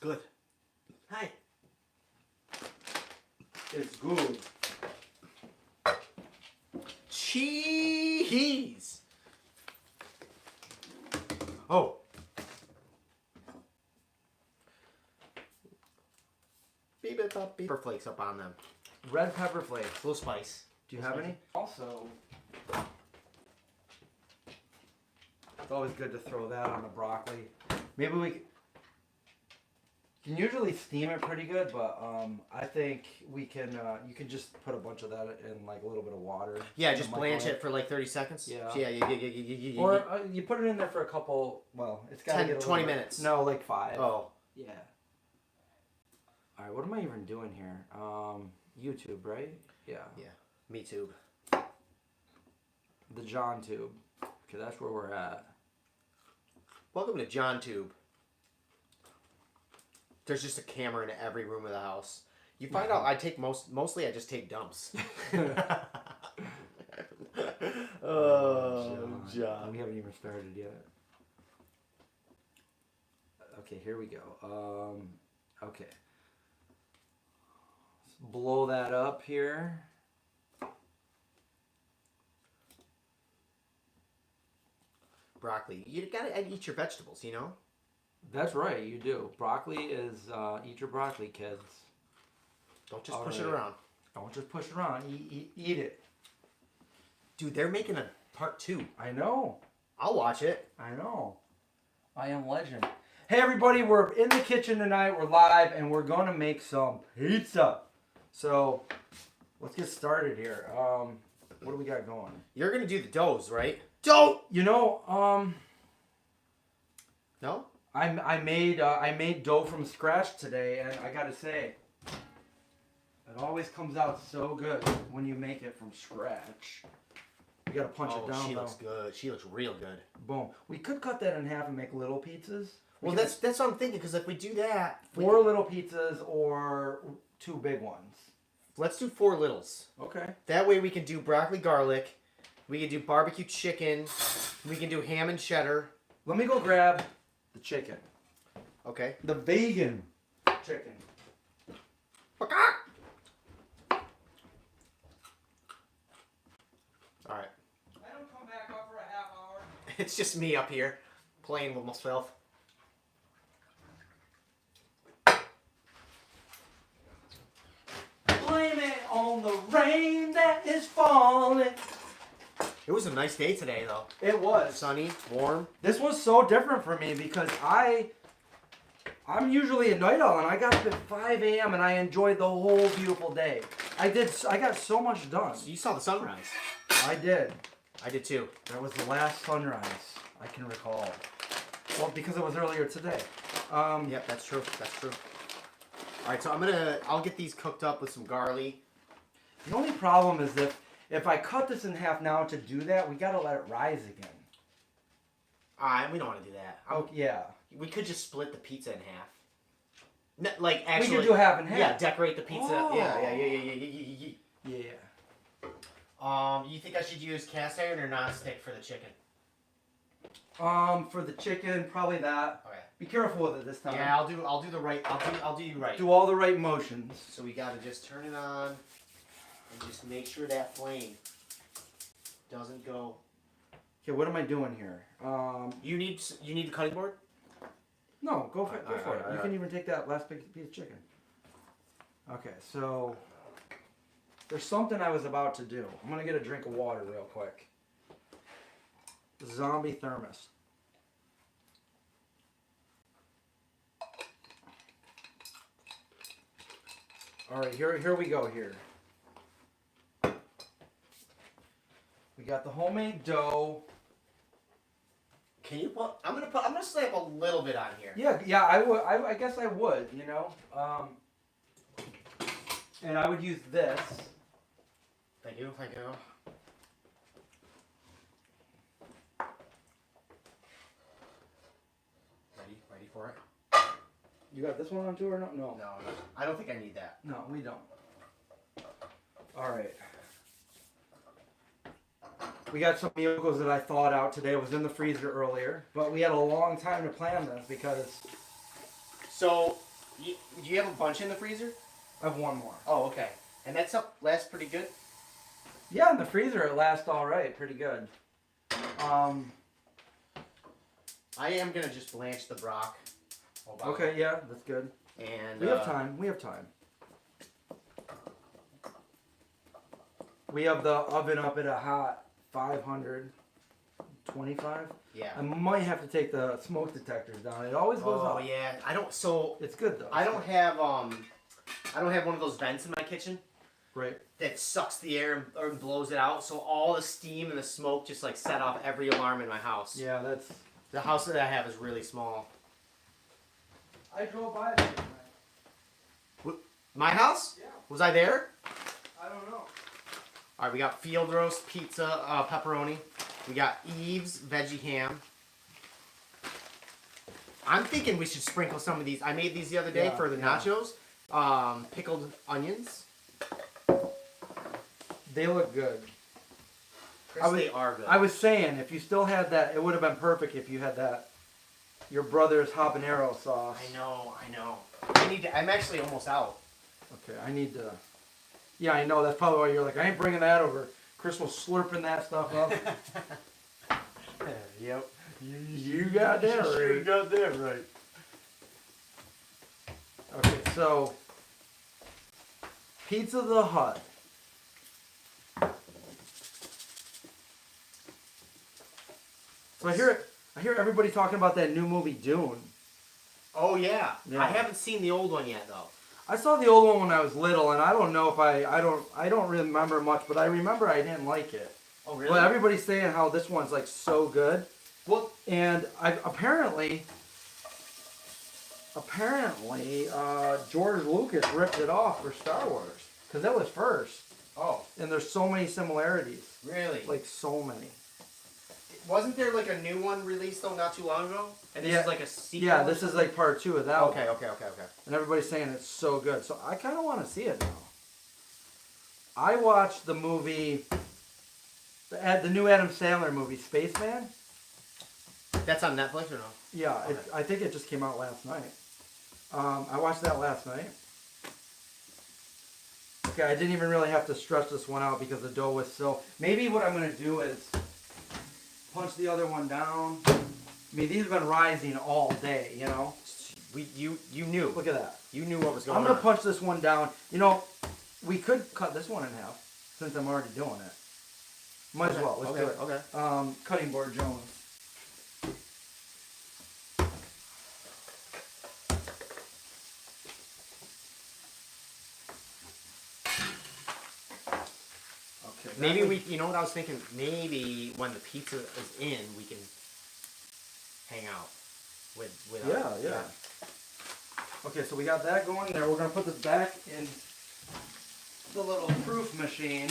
good. Hi. It's good. Cheese. Oh. Pepper flakes up on them. Red pepper flakes. A little spice. Do you have any? Also, it's always good to throw that on the broccoli. Maybe we can usually steam it pretty good, but I think we can. You can just put a bunch of that in like a little bit of water. Yeah, just blanch it for like 30 seconds. Yeah. Yeah. Or you put it in there for a couple. Well, it's got 10, 20 minutes. No, like 5. Oh. Yeah. All right. What am I even doing here? YouTube, right? Yeah. Yeah. Me too. The John Tube. Okay, that's where we're at. Welcome to John Tube. There's just a camera in every room of the house. You find out I take mostly I just take dumps. Oh, John. We haven't even started yet. Okay, here we go. Okay. Let's blow that up here. Broccoli. You gotta eat your vegetables, you know? That's right, you do. Broccoli is, eat your broccoli, kids. Don't just push it around. Don't just push it around. Eat it. Dude, they're making a part 2. I know. I'll watch it. I know. I am legend. Hey, everybody, we're in the kitchen tonight. We're live, and we're going to make some pizza. So, let's get started here. What do we got going? You're gonna do the doughs, right? Dough! You know, No? I made dough from scratch today, and I gotta say, it always comes out so good when you make it from scratch. You gotta punch it down. She though. looks good. She looks real good. Boom. We could cut that in half and make little pizzas. Well, that's what I'm thinking, because if we do that... 4 little pizzas or 2 big ones. Let's do 4 littles. Okay. That way we can do broccoli garlic, we can do barbecue chicken, we can do ham and cheddar. Let me go grab the chicken. Okay. The vegan chicken. Alright. I don't come back up for a half hour. It's just me up here, playing with myself. Blame it on the rain that is falling. It was a nice day today, though. It was. Sunny, warm. This was so different for me because I'm usually a night owl, and I got up at 5 a.m. and I enjoyed the whole beautiful day. I got so much done. You saw the sunrise. I did. I did too. That was the last sunrise I can recall. Well, because it was earlier today. Yep, that's true. That's true. All right, so I'll get these cooked up with some garlic. The only problem is if I cut this in half now to do that, we gotta let it rise again. We don't want to do that. Oh yeah. We could just split the pizza in half. No, like actually, we could do half and half. Yeah, decorate the pizza. Oh. Yeah. You think I should use cast iron or non-stick for the chicken? For the chicken, probably that. Okay. Be careful with it this time. Yeah, I'll do the right. I'll do you right. Do all the right motions. So we gotta just turn it on and just make sure that flame doesn't go. Okay, what am I doing here? You need the cutting board. No, go for it. All You right. can even take that last big piece of chicken. Okay, so there's something I was about to do. I'm gonna get a drink of water real quick. Zombie thermos. All right, here we go. Here we got the homemade dough. Can you put? I'm gonna slap a little bit on here. Yeah, I would. I guess I would. You know, and I would use this. Thank you. Ready for it? You got this one on too or no? No, I don't think I need that. No, we don't. All right. We got some yogos that I thawed out today. It was in the freezer earlier, but we had a long time to plan this because. So Do you have a bunch in the freezer? I have one more. Oh, okay. And that stuff lasts pretty good? Yeah, in the freezer it lasts all right, pretty good. I am going to just blanch the brock. Okay, yeah, that's good. And we have time. We have time. We have the oven up at a hot 525. Yeah. I might have to take the smoke detectors down. It always goes up. Oh yeah. I don't. So it's good though. I don't have one of those vents in my kitchen. Right. That sucks the air and blows it out. So all the steam and the smoke just like set off every alarm in my house. Yeah, that's. The house that I have is really small. I drove by it. My house? Yeah. Was I there? I don't know. All right, we got field roast pizza, pepperoni. We got Eve's veggie ham. I'm thinking we should sprinkle some of these. I made these the other day for the nachos. Pickled onions. They look good. Chris, they are good. I was saying, if you still had that, it would have been perfect if you had that. Your brother's habanero sauce. I know. I'm actually almost out. Okay, I need to. Yeah, I know. That's probably why you're like, I ain't bringing that over. Chris was slurping that stuff up. Yep. You got that right. Sure got that right. Okay, so Pizza the Hut. So I hear everybody talking about that new movie Dune. Oh yeah. Yeah. I haven't seen the old one yet though. I saw the old one when I was little, and I don't know if I don't remember much, but I remember I didn't like it. Oh really? But everybody's saying how this one's like so good. Well, and apparently, George Lucas ripped it off for Star Wars because that was first. Oh. And there's so many similarities. Really? Like so many. Wasn't there like a new one released though not too long ago? And this is like a sequel. Yeah, this is like part 2 of that one. Okay. And everybody's saying it's so good. So I kind of want to see it now. I watched the movie, the new Adam Sandler movie, Spaceman. That's on Netflix or no? Yeah, Okay. I think it just came out last night. I watched that last night. Okay, I didn't even really have to stretch this one out because the dough was so... Maybe what I'm going to do is punch the other one down. I mean, these have been rising all day, you know? You knew. Look at that. You knew what was going on. I'm going to punch this one down. You know, we could cut this one in half since I'm already doing it. Might as well. Let's do it. Okay. Cutting board Jones. Maybe you know what I was thinking? Maybe when the pizza is in, we can hang out with Yeah. Okay, so we got that going there. We're going to put this back in the little proof machine.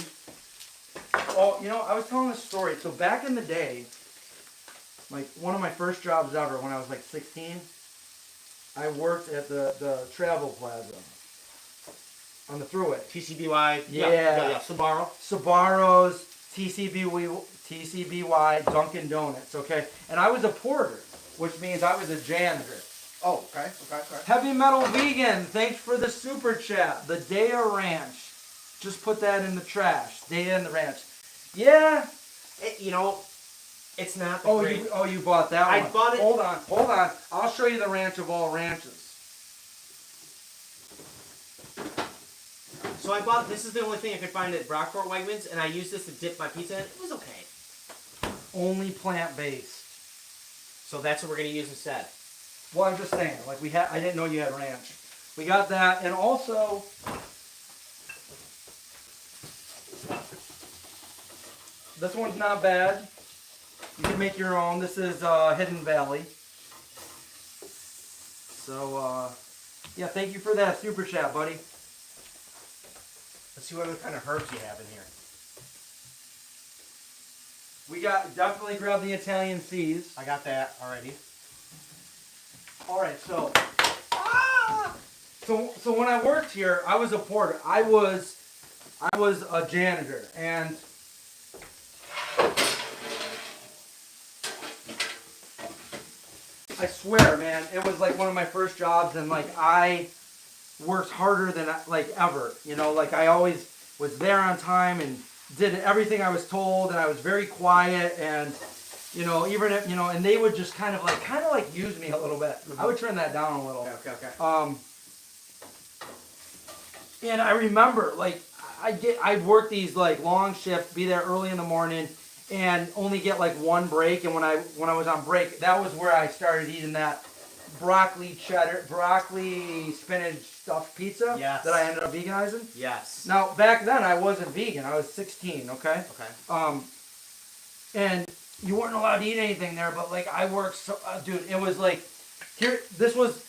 Oh, you know, I was telling this story. So back in the day, like one of my first jobs ever when I was like 16, I worked at the Travel Plaza. On the thruway. TCBY. Yeah. Sbarro's, TCBY, Dunkin' Donuts, okay? And I was a porter, which means I was a janitor. Oh, okay. Heavy Metal Vegan, thanks for the super chat. The Daya Ranch. Just put that in the trash. Daya and the Ranch. Yeah. It's not Oh, great. you bought that one. I bought it. Hold on. I'll show you the ranch of all ranches. So I bought, this is the only thing I could find at Brockport Wegmans, and I used this to dip my pizza in. It was okay. Only plant-based. So that's what we're going to use instead. Well, I'm just saying, like I didn't know you had ranch. We got that, and also, this one's not bad. You can make your own. This is Hidden Valley. So, yeah, thank you for that super chat, buddy. Let's see what other kind of herbs you have in here. We definitely grab the Italian seas. I got that already. All right, so when I worked here, I was a porter. I was a janitor, and I swear, man, it was like one of my first jobs, and like I works harder than like ever. You know, like I always was there on time and did everything I was told, and I was very quiet, and you know, even if, you know, and they would just kind of like use me a little bit. I would turn that down a little. Okay. And I remember, like, I'd work these like long shifts, be there early in the morning, and only get like one break. And when I was on break, that was where I started eating that broccoli spinach stuffed pizza Yes. that I ended up veganizing. Yes. Now back then I wasn't vegan. I was 16. Okay. Okay. And you weren't allowed to eat anything there, but like I worked, so, dude, it was like, this was,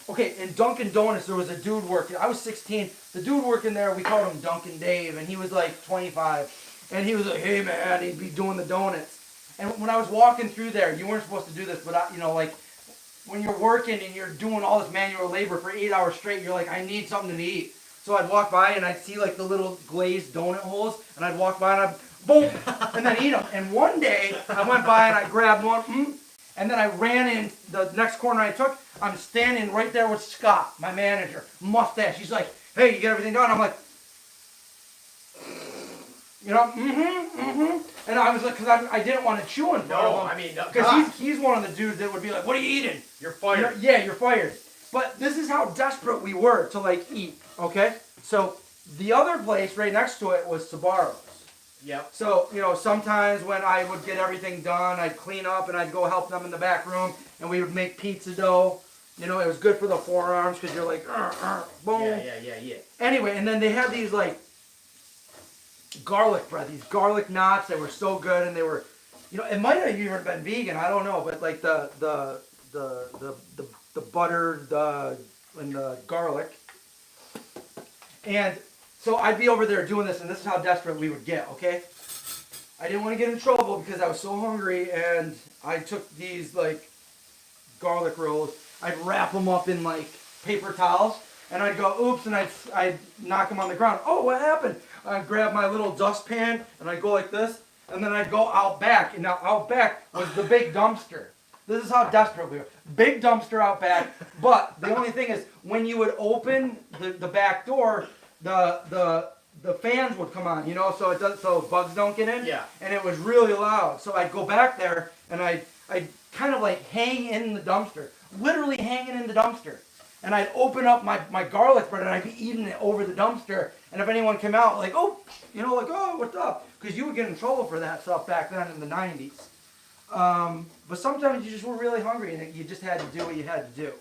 okay, in Dunkin' Donuts, there was a dude working, I was 16, the dude working there, we called him Dunkin' Dave, and he was like 25, and he was like, hey man, he'd be doing the donuts. And when I was walking through there, you weren't supposed to do this, but you know, like, when you're working and you're doing all this manual labor for 8 hours straight, you're like, I need something to eat. So I'd walk by and I'd see like the little glazed donut holes, and I'd walk by and I'd boom, and then eat them. And one day I went by and I grabbed one, and then I ran in the next corner I took. I'm standing right there with Scott, my manager, mustache. He's like, hey, you get everything done? I'm like, you know, And I was like, because I didn't want to chew in front of him. I mean, because he's one of the dudes that would be like, what are you eating? You're fired. You know, yeah, you're fired. But this is how desperate we were to like eat, okay? So the other place right next to it was Sbarro's. Yep. So, you know, sometimes when I would get everything done, I'd clean up and I'd go help them in the back room, and we would make pizza dough. You know, it was good for the forearms because you're like, boom. Yeah. Anyway, and then they had these like garlic bread, these garlic knots. They were so good, and they were, you know, it might have even been vegan. I don't know, but like the butter, and the garlic, and. So I'd be over there doing this, and this is how desperate we would get, okay? I didn't want to get in trouble because I was so hungry, and I took these, like, garlic rolls. I'd wrap them up in, like, paper towels, and I'd go, oops, and I'd knock them on the ground. Oh, what happened? I'd grab my little dustpan, and I'd go like this, and then I'd go out back. And now out back was the big dumpster. This is how desperate we were. Big dumpster out back, but the only thing is, when you would open the back door, the fans would come on, you know, so bugs don't get in. Yeah. And it was really loud. So I'd go back there and I'd kind of like hang in the dumpster, literally hanging in the dumpster. And I'd open up my garlic bread and I'd be eating it over the dumpster. And if anyone came out, like, oh, you know, like, oh, what's up? Because you would get in trouble for that stuff back then in the 90s. But sometimes you just were really hungry and you just had to do what you had to do.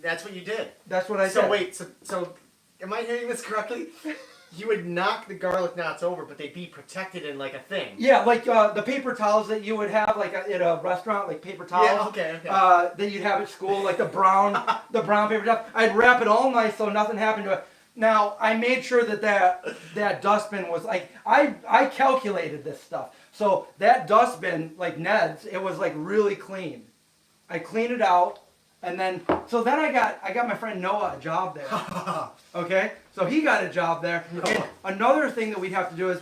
That's what you did. That's what I did. So wait, so am I hearing this correctly? You would knock the garlic knots over, but they'd be protected in like a thing. Yeah, like the paper towels that you would have like at a restaurant, like paper towels. Yeah, okay. That you'd have at school, like the brown paper towel. I'd wrap it all nice so nothing happened to it. Now I made sure that dustbin was like I calculated this stuff. So that dustbin, like Ned's, it was like really clean. I cleaned it out. And then I got my friend Noah a job there. Okay? So he got a job there. And another thing that we'd have to do is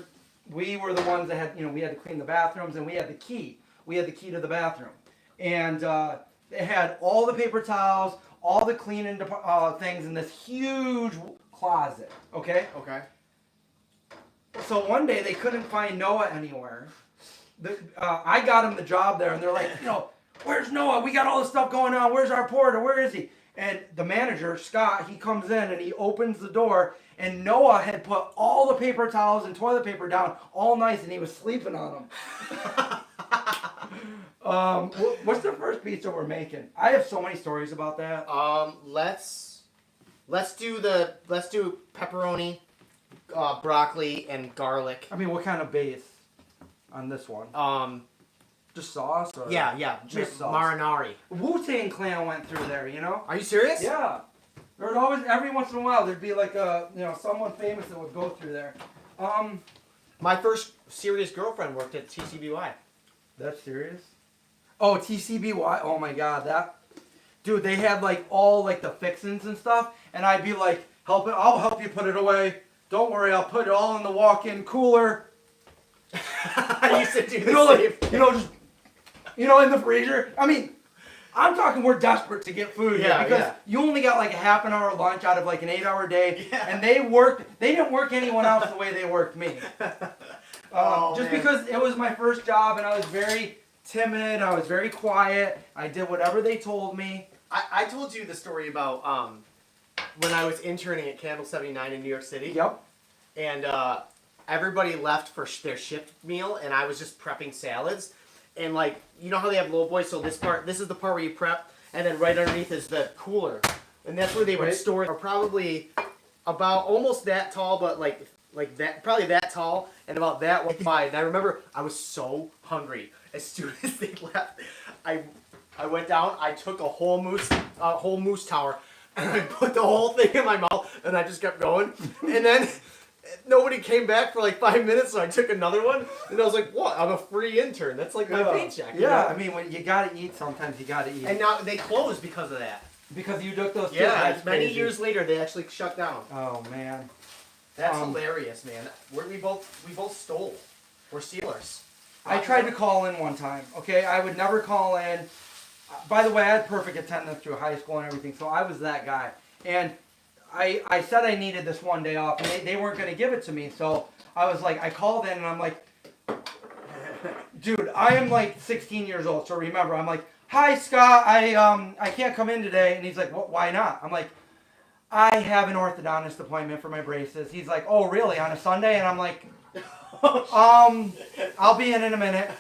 we were the ones that had, you know, we had to clean the bathrooms, and we had the key. We had the key to the bathroom. And it had all the paper towels, all the cleaning things in this huge closet. Okay? Okay. So one day they couldn't find Noah anywhere. I got him the job there, and they're like, you know, where's Noah? We got all this stuff going on. Where's our porter? Where is he? And the manager, Scott, he comes in and he opens the door, and Noah had put all the paper towels and toilet paper down all nice, and he was sleeping on them. What's the first pizza we're making? I have so many stories about that. Let's do pepperoni, broccoli, and garlic. I mean, what kind of base on this one? Just sauce? Or Yeah. Just sauce. Marinara. Wu-Tang Clan went through there, you know? Are you serious? Yeah. There would always, every once in a while, there'd be like someone famous that would go through there. My first serious girlfriend worked at TCBY. That's serious? Oh, TCBY. Oh my God, dude, they had like all like the fixins and stuff, and I'd be like, I'll help you put it away. Don't worry, I'll put it all in the walk-in cooler. I used to do the same. Just in the freezer. I mean, I'm talking we're desperate to get food here because you only got like a half an hour lunch out of like an 8-hour day, and they didn't work anyone else the way they worked me. Because it was my first job and I was very timid, I was very quiet, I did whatever they told me. I told you the story about when I was interning at Candle 79 in New York City. Yep. And everybody left for their shift meal, and I was just prepping salads. And like, you know how they have low boys, so this is the part where you prep, and then right underneath is the cooler. And that's where they would store it. Probably about almost that tall, but like that, probably that tall, and about that wide. And I remember I was so hungry. As soon as they left, I went down, I took a whole moose tower, and I put the whole thing in my mouth, and I just kept going. And then nobody came back for like 5 minutes, so I took another one, and I was like, what? I'm a free intern. That's like my paycheck. Yeah, you know? I mean, when you gotta eat, sometimes you gotta eat. And now they closed because of that. Because you took those two? Yeah, many years later, they actually shut down. Oh, man. That's hilarious, man. We both stole. We're stealers. I tried to call in one time, okay? I would never call in. By the way, I had perfect attendance through high school and everything, so I was that guy. And I said I needed this one day off, and they weren't going to give it to me. So I was like, I called in, and I'm like, dude, I am like 16 years old. So remember, I'm like, hi, Scott, I can't come in today. And he's like, what, why not? I'm like, I have an orthodontist appointment for my braces. He's like, oh, really, on a Sunday? And I'm like, I'll be in a minute.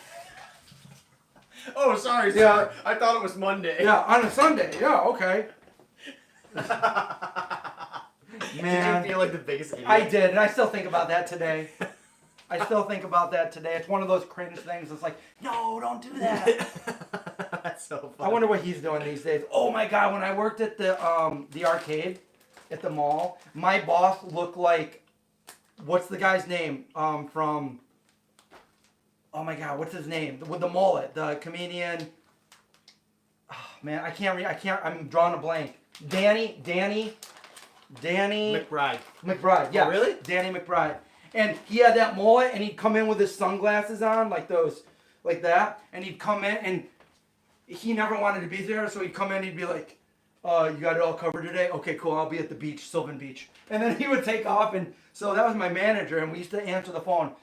Oh, sorry, sir. Yeah. I thought it was Monday. Yeah, on a Sunday. Yeah, okay. Man, did you feel like the biggest idiot? I did, and I still think about that today. It's one of those cringe things. It's like, no, don't do that. That's so funny. I wonder what he's doing these days. Oh my God, when I worked at the arcade at the mall, my boss looked like, what's the guy's name from? Oh my God, what's his name? With the mullet, the comedian. Oh, man, I'm drawing a blank. Danny McBride. Yeah, oh, really? Danny McBride. And he had that mullet, and he'd come in with his sunglasses on, like that. And he'd come in, and he never wanted to be there, so he'd come in, he'd be like, you got it all covered today? Okay, cool, I'll be at the beach, Sylvan Beach. And then he would take off, and so that was my manager, and we used to answer the phone.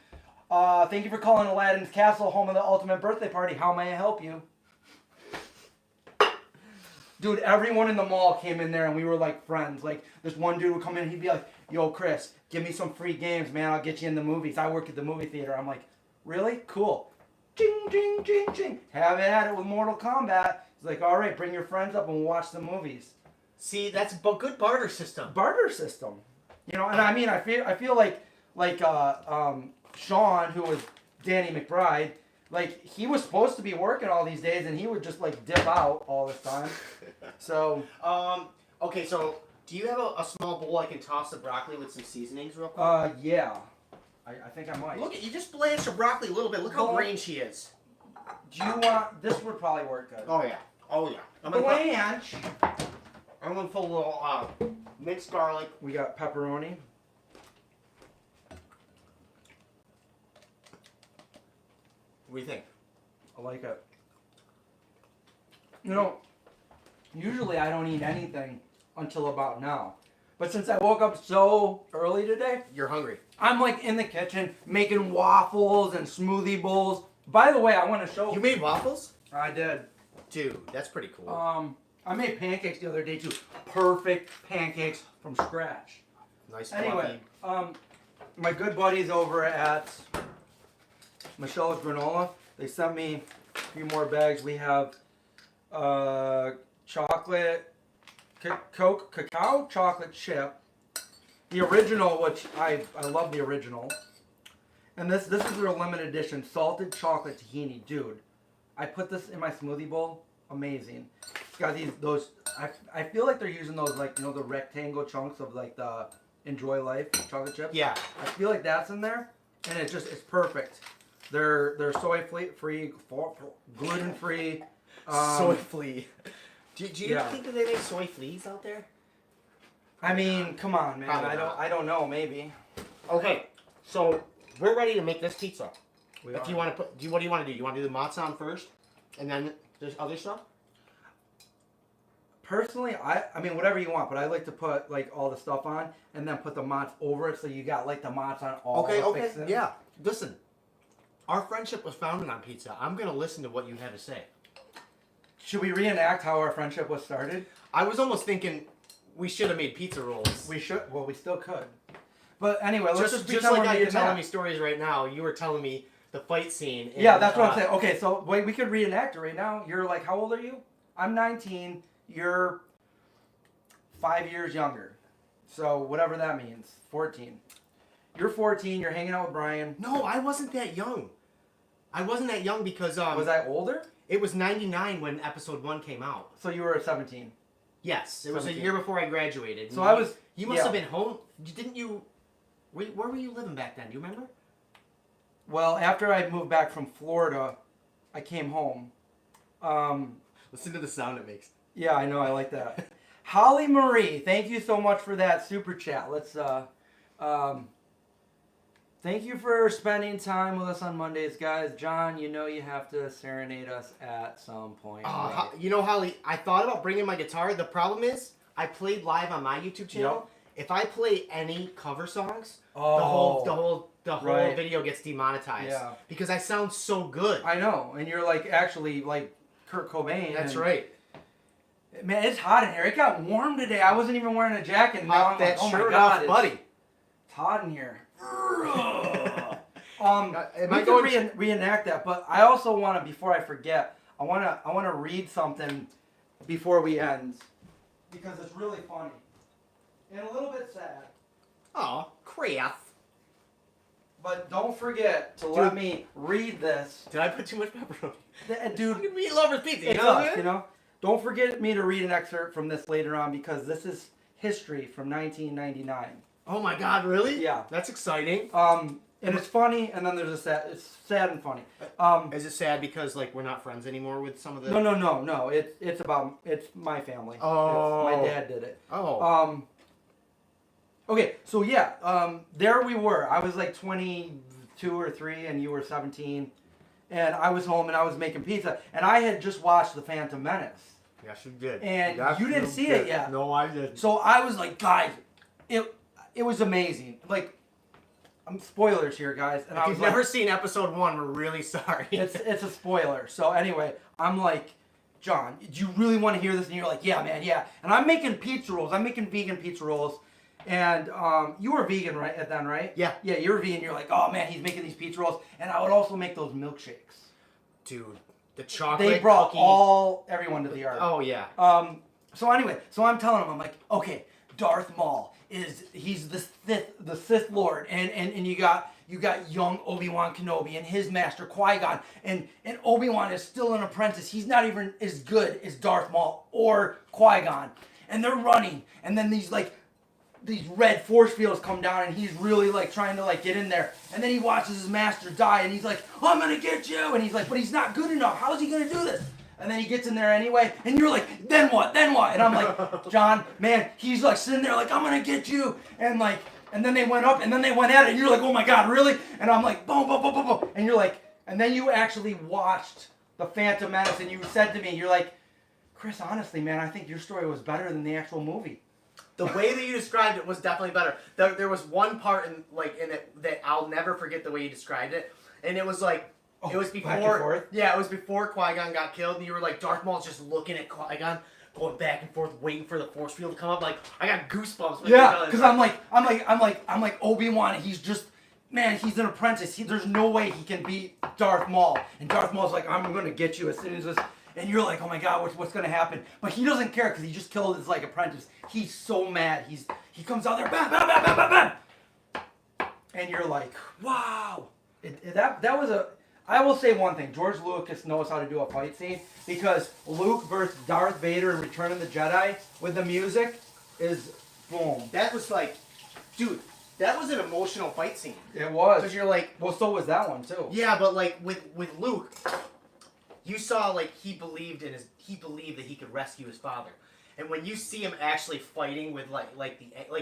Thank you for calling Aladdin's Castle, home of the ultimate birthday party. How may I help you? Dude, everyone in the mall came in there and we were like friends. Like, this one dude would come in and he'd be like, yo, Chris, give me some free games, man. I'll get you in the movies. I work at the movie theater. I'm like, really? Cool. Ching, ching, ching, ching. Have at it with Mortal Kombat. He's like, all right, bring your friends up and we'll watch the movies. See, that's a good barter system. Barter system. You know, and I mean, I feel like Sean, who was Danny McBride, like, he was supposed to be working all these days, and he would just, like, dip out all this time. So... okay, so, do you have a small bowl I can toss the broccoli with some seasonings real quick? Yeah. I think I might. Look, you just blanched the broccoli a little bit. Look how green she is. Do you want... This would probably work good. Oh, yeah. Oh, yeah. Blanche! I'm going to put a little minced garlic. We got pepperoni. What do you think? I like it. You know, usually I don't eat anything until about now. But since I woke up so early today... You're hungry. I'm like in the kitchen making waffles and smoothie bowls. By the way, I want to show... You made waffles? I did. Dude, that's pretty cool. I made pancakes the other day too. Perfect pancakes from scratch. Nice. Anyway, my good buddies over at Michelle's Granola, they sent me a few more bags. We have chocolate, cacao chocolate chip. The original, which I love the original. And this is their limited edition, salted chocolate tahini. Dude, I put this in my smoothie bowl. Amazing. It's got those, I feel like they're using those, like, you know, the rectangle chunks of, like, the Enjoy Life chocolate chips. Yeah. I feel like that's in there, and it's perfect. They're soy free, gluten free. Soy flea. Do you think that they make soy fleas out there? I mean, come on, man. I don't know. Maybe. Okay, so we're ready to make this pizza. What do you want to put? What do you want to do? You want to do the matzah on first, and then there's other stuff. personally, I mean, whatever you want, but I like to put like all the stuff on and then put the mozz over it, so you got like the mozz on all. Okay, the okay, fixins. yeah. Listen, our friendship was founded on pizza. I'm gonna listen to what you have to say. Should we reenact how our friendship was started? I was almost thinking we should have made pizza rolls. We should. Well, we still could. But anyway, let's just just pretend like we're how you're making telling that. me stories right now. You were telling me the fight scene. And, Yeah, that's what I'm saying. Okay, so wait, we could reenact it right now. You're like, how old are you? I'm 19. You're 5 years younger. So whatever that means. 14. You're 14. You're hanging out with Brian. No, I wasn't that young. I wasn't that young because Was I older? it was 99 when episode 1 came out. So you were 17. Yes, it was a 17. year before I graduated. So I was. You must yeah. have been home. Didn't you? Where were you living back then? Do you remember? Well, after I moved back from Florida, I came home. Listen to the sound it makes. Yeah, I know. I like that. Holly Marie, thank you so much for that super chat. Let's. Thank you for spending time with us on Mondays, guys. John, you know you have to serenade us at some point. Right? You know, Holly, I thought about bringing my guitar. The problem is, I played live on my YouTube channel. Yep. If I play any cover songs, Oh, the whole right. video gets demonetized. Yeah. Because I sound so good. I know, and you're like actually like Kurt Cobain. That's and- right. Man, it's hot in here. It got warm today. I wasn't even wearing a jacket. And now Pop I'm that like, oh my shirt god, off, buddy. It's hot in here. Am We I could going reenact that, but I also want to, before I forget, I want to read something before we end because it's really funny and a little bit sad. Oh, crap. But don't forget to let me read this. Did I put too much pepperoni? Dude, Fucking meat lover's pizza, you it's know us, that? you know? Don't forget me to read an excerpt from this later on because this is history from 1999. Oh my god, really? Yeah. That's exciting. And it's funny, and then there's a sad. It's sad and funny. Is it sad because like we're not friends anymore with some of the? No. It's my family. Oh. My dad did it. Oh. Okay, so yeah, there we were. I was like 22 or 3, and you were 17, and I was home and I was making pizza, and I had just watched The Phantom Menace. Yes, you did. And Yes, you didn't see it yet. No, I didn't. So I was like, guys, it was amazing. Like, spoilers here, guys. And If I was you've like, never seen episode 1, we're really sorry. it's a spoiler. So anyway, I'm like, John, do you really want to hear this? And you're like, yeah, man, yeah. And I'm making pizza rolls. I'm making vegan pizza rolls. And you were vegan right then, right? Yeah. Yeah, you were vegan. You're like, oh man, he's making these pizza rolls. And I would also make those milkshakes. Dude, the chocolate They brought cookie. everyone to the yard. Oh yeah. So anyway, so I'm telling him, I'm like, okay, Darth Maul he's the Sith Lord, and you got young Obi-Wan Kenobi and his master Qui-Gon, and Obi-Wan is still an apprentice. He's not even as good as Darth Maul or Qui-Gon, and they're running, and then these red force fields come down, and he's really like trying to like get in there, and then he watches his master die, and he's like, oh, I'm gonna get you, and he's like, but he's not good enough. How's he gonna do this? And then he gets in there anyway, and you're like, then what? And I'm like, John, man, he's like sitting there like, I'm gonna get you, and then they went up, and then they went at it, and you're like, oh my god, really? And I'm like, boom, boom, boom, boom, boom, and you're like, and then you actually watched The Phantom Menace, and you said to me, you're like, Chris, honestly, man, I think your story was better than the actual movie. The way that you described it was definitely better. There was one part in it that I'll never forget the way you described it, and it was like. Oh, it was back and before, forth? yeah, it was before Qui-Gon got killed, and you were like, Darth Maul's just looking at Qui-Gon, going back and forth, waiting for the force field to come up. Like, I got goosebumps. When Yeah, because I'm like Obi-Wan. He's just, man, he's an apprentice. There's no way he can beat Darth Maul. And Darth Maul's like, I'm gonna get you as soon as this. And you're like, oh my god, what's gonna happen? But he doesn't care because he just killed his like apprentice. He's so mad. He comes out there, bam, bam, bam, bam, bam, bam. And you're like, wow. That was a. I will say one thing. George Lucas knows how to do a fight scene because Luke versus Darth Vader in Return of the Jedi with the music is boom. That was like, dude, that was an emotional fight scene. It was. Because you're like, Well, so was that one too. yeah, but like with Luke, you saw like he believed that he could rescue his father, And when you see him actually fighting with like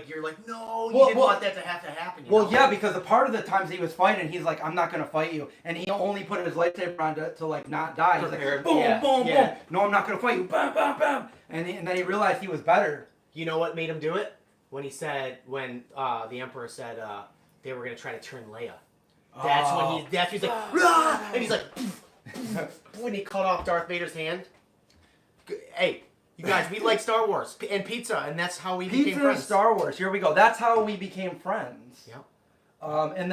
you're like, no, you Well, didn't well- want that to have to happen. You Well, know? yeah, because a part of the times he was fighting, he's like, I'm not going to fight you. And he only put his lightsaber on to like, not die. He's Prepare. like, boom, Yeah, boom, yeah. boom. No, I'm not going to fight you. Bam, bam, bam. And then he realized he was better. You know what made him do it? When the Emperor said they were gonna try to turn Leia. That's when he's like, rah! And he's like, when he cut off Darth Vader's hand. Hey, you guys, we like Star Wars and pizza, and that's how we became Pizza and friends. Star Wars. Here we go. That's how we became friends. Yep. And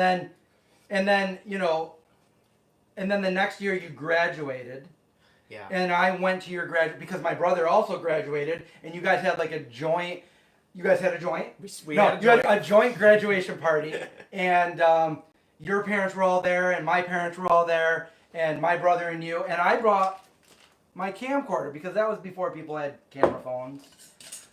then you know, and then the next year you graduated. Yeah. And I went to your because my brother also graduated, and you guys had like a joint. You guys had a joint? We no, had a you had a joint graduation party, and your parents were all there, and my parents were all there, and my brother and you, and I brought my camcorder because that was before people had camera phones.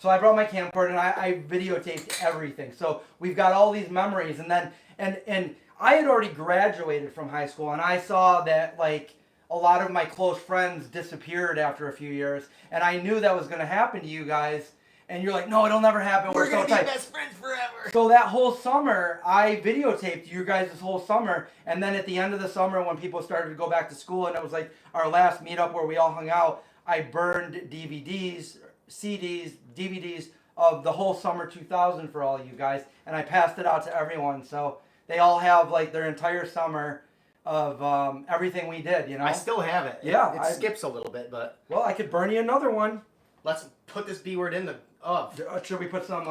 So I brought my camcorder and I videotaped everything. So we've got all these memories, and then and I had already graduated from high school, and I saw that like a lot of my close friends disappeared after a few years, and I knew that was going to happen to you guys. And you're like, no, it'll never happen. We're gonna so be tight. best friends forever. So that whole summer, I videotaped you guys this whole summer. And then at the end of the summer, when people started to go back to school, and it was like our last meetup where we all hung out, I burned DVDs, CDs, DVDs of the whole summer 2000 for all of you guys. And I passed it out to everyone. So they all have like their entire summer of everything we did, you know? I still have it. Yeah, It skips a little bit, but Well, I could burn you another one. let's put this B word in the of. Should we put some...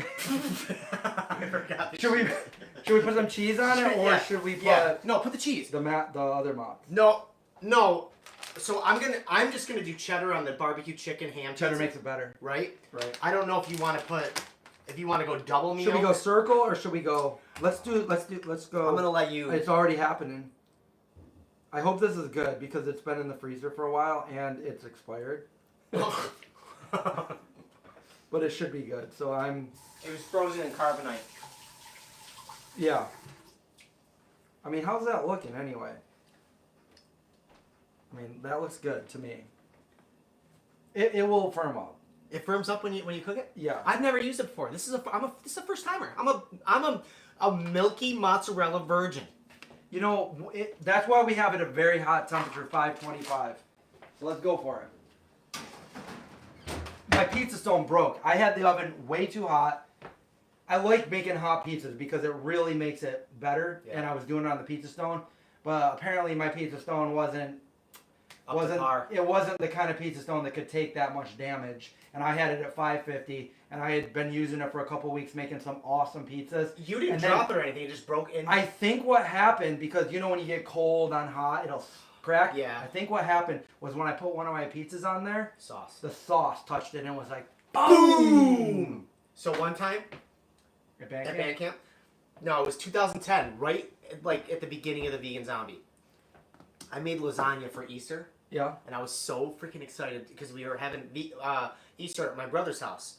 I forgot. Should we put some cheese on it, or Yeah, should we put No, put the cheese. the other mop? No. So I'm just gonna do cheddar on the barbecue chicken ham. Cheddar pizza, makes it better. right. Right. I don't know if you want to go double meal. Should we go circle or should we go? Let's go. I'm gonna let you. It's already happening. I hope this is good because it's been in the freezer for a while and it's expired. But it should be good. So It was frozen in carbonite. yeah. I mean, how's that looking anyway? I mean, that looks good to me. It will firm up. It firms up when you cook it. Yeah. I've never used it before. This is a first timer. I'm a milky mozzarella virgin. You know, that's why we have it at a very hot temperature, 525. So let's go for it. My pizza stone broke. I had the oven way too hot. I like making hot pizzas because it really makes it better. Yeah. And I was doing it on the pizza stone, but apparently my pizza stone wasn't To par. it wasn't the kind of pizza stone that could take that much damage. And I had it at 550, and I had been using it for a couple weeks making some awesome pizzas. You didn't And drop it or anything. It just broke in. I think what happened, because you know when you get cold on hot, it'll crack. Yeah. I think what happened was when I put one of my pizzas on there, Sauce. the sauce touched it and was like, boom! So one time At band at camp? band camp, no, it was 2010, right like at the beginning of the Vegan Zombie. I made lasagna for Easter, Yeah. and I was so freaking excited because we were having Easter at my brother's house,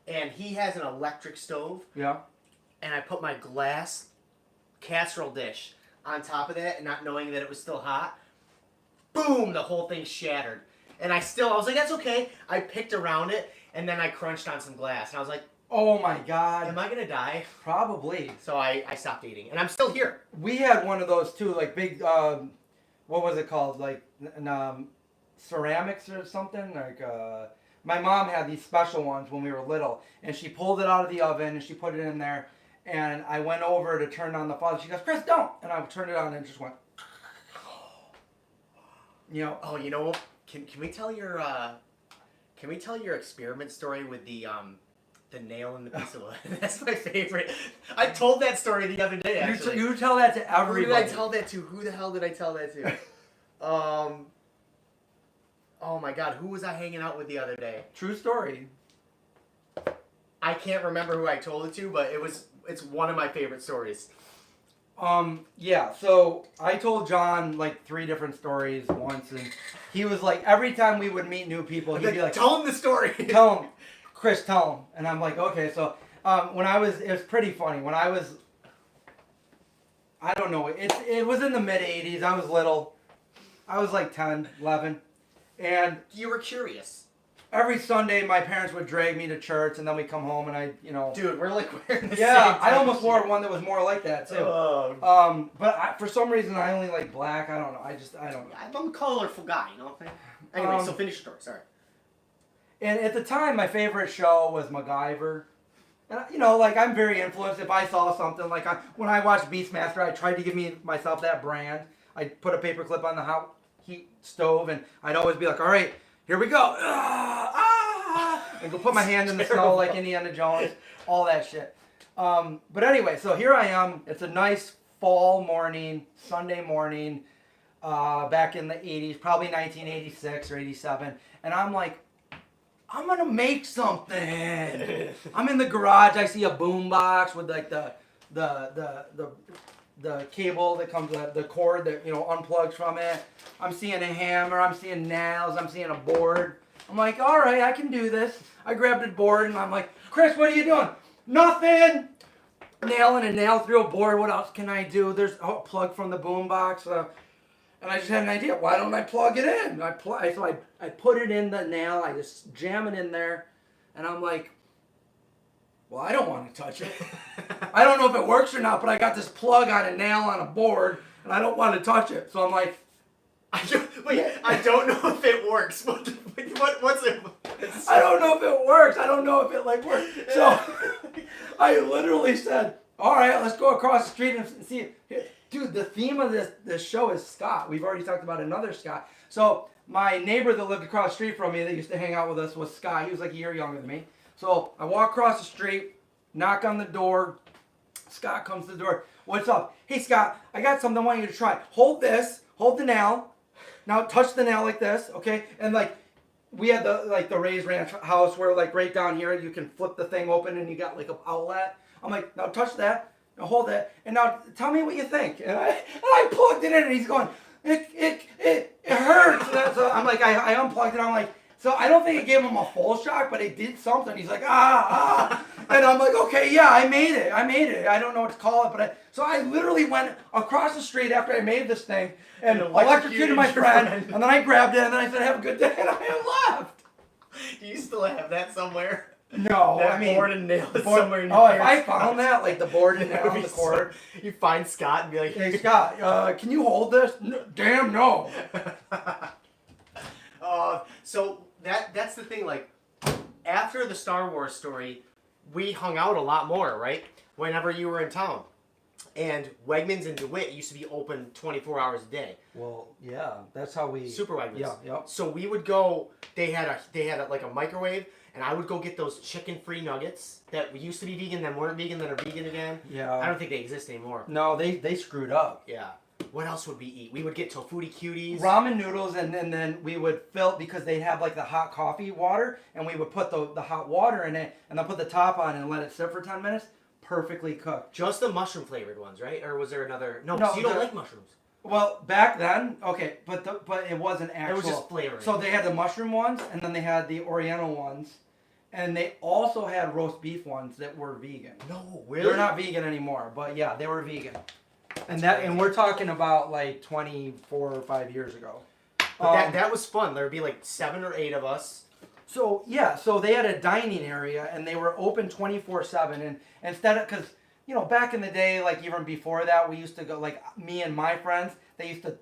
and he has an electric stove, Yeah. and I put my glass casserole dish on top of that, and not knowing that it was still hot. Boom! The whole thing shattered. And I was like, that's okay. I picked around it, and then I crunched on some glass. And I was like, Oh my God. am I going to die? Probably. So I stopped eating. And I'm still here. We had one of those too, like big, what was it called? Like ceramics or something? Like, my mom had these special ones when we were little, and she pulled it out of the oven and she put it in there. And I went over to turn on the faucet. She goes, Chris, don't! And I turned it on and it just went, you know. Oh, you know, can we tell your experiment story with the nail in the piece of wood? That's my favorite. I told that story the other day, actually. You tell that to everybody. Who did I tell that to? Who the hell did I tell that to? Oh my God, who was I hanging out with the other day? True story. I can't remember who I told it to, but it's one of my favorite stories. Yeah, so I told John like 3 different stories once, and he was like, every time we would meet new people, he'd be like, tell him the story. tell him, Chris, tell him. And I'm like, okay, so it was pretty funny. When I was, I don't know, it was in the mid 80s. I was little. I was like 10, 11. And You were curious. every Sunday my parents would drag me to church, and then we come home and I, Dude, we're like wearing the same. yeah, I type almost of wore shit. one that was more like that too. But for some reason I only like black. I don't know. I don't know. I'm a colorful guy, you know what I'm saying? Anyway, so finish your story. Sorry. And at the time, my favorite show was MacGyver. And like I'm very influenced. If I saw something like when I watched Beastmaster, I tried to give myself that brand. I'd put a paper clip on the hot heat stove, and I'd always be like, "All right, here we go," and go put my hand in the snow like Indiana Jones, all that shit. But anyway, so here I am. It's a nice fall morning, Sunday morning, back in the 80s, probably 1986 or 87, and I'm like, I'm gonna make something. I'm in the garage. I see a boombox with like the cable that comes with the cord that unplugs from it. I'm seeing a hammer. I'm seeing nails. I'm seeing a board. I'm like, all right, I can do this. I grabbed a board and I'm like, Chris, what are you doing? Nothing. Nailing a nail through a board. What else can I do? There's a plug from the boombox. And I just had an idea. Why don't I plug it in? So I put it in the nail. I just jam it in there. And I'm like, well, I don't want to touch it. I don't know if it works or not, but I got this plug on a nail on a board, and I don't want to touch it. So I'm like, I don't know if it works. What's it? I don't know if it works. I don't know if it works. So I literally said, all right, let's go across the street and see. Dude, the theme of this show is Scott. We've already talked about another Scott. So my neighbor that lived across the street from me that used to hang out with us was Scott. He was like a year younger than me. So I walk across the street, knock on the door. Scott comes to the door. What's up? Hey, Scott, I got something I want you to try. Hold this. Hold the nail. Now touch the nail like this, okay? And we had the raised ranch house where right down here you can flip the thing open and you got an outlet. I'm like, now touch that. Now hold that, and now tell me what you think. And I plugged it in, and he's going, it hurts. So I'm like, I unplugged it. I'm like, so I don't think it gave him a full shock, but it did something. He's like, and I'm like, okay, yeah, I made it. I don't know what to call it, but so I literally went across the street after I made this thing and electrocuted my friend, and then I grabbed it, and then I said, have a good day, and I left. Do you still have that somewhere? No, that board and nail is somewhere in your if I found that, the board and nail on the cord. You find Scott and be like, hey, Scott, can you hold this? No, damn, no. So that's the thing, after the Star Wars story, we hung out a lot more, right? Whenever you were in town. And Wegmans in DeWitt used to be open 24 hours a day. Well, yeah, that's how we... Super Wegmans. Yeah, yeah. So we would go, they had a microwave, and I would go get those chicken-free nuggets that used to be vegan, then weren't vegan, then are vegan again. Yeah. I don't think they exist anymore. No, they screwed up. Yeah. What else would we eat? We would get tofuti cuties. Ramen noodles, and then we would fill, because they'd have the hot coffee water, and we would put the hot water in it, and then put the top on and let it sit for 10 minutes. Perfectly cooked. Just the mushroom flavored ones, right? Or was there another? No, you don't like mushrooms. Well, back then, okay, but it wasn't actual. It was just flavoring. So they had the mushroom ones, and then they had the Oriental ones, and they also had roast beef ones that were vegan. No, really? They're not vegan anymore, but yeah, they were vegan. And we're talking about 24 or 5 years ago. But that was fun. There'd be 7 or 8 of us. So yeah, so they had a dining area, and they were open 24/7. And instead of, because back in the day, even before that, we used to go, me and my friends, they used to,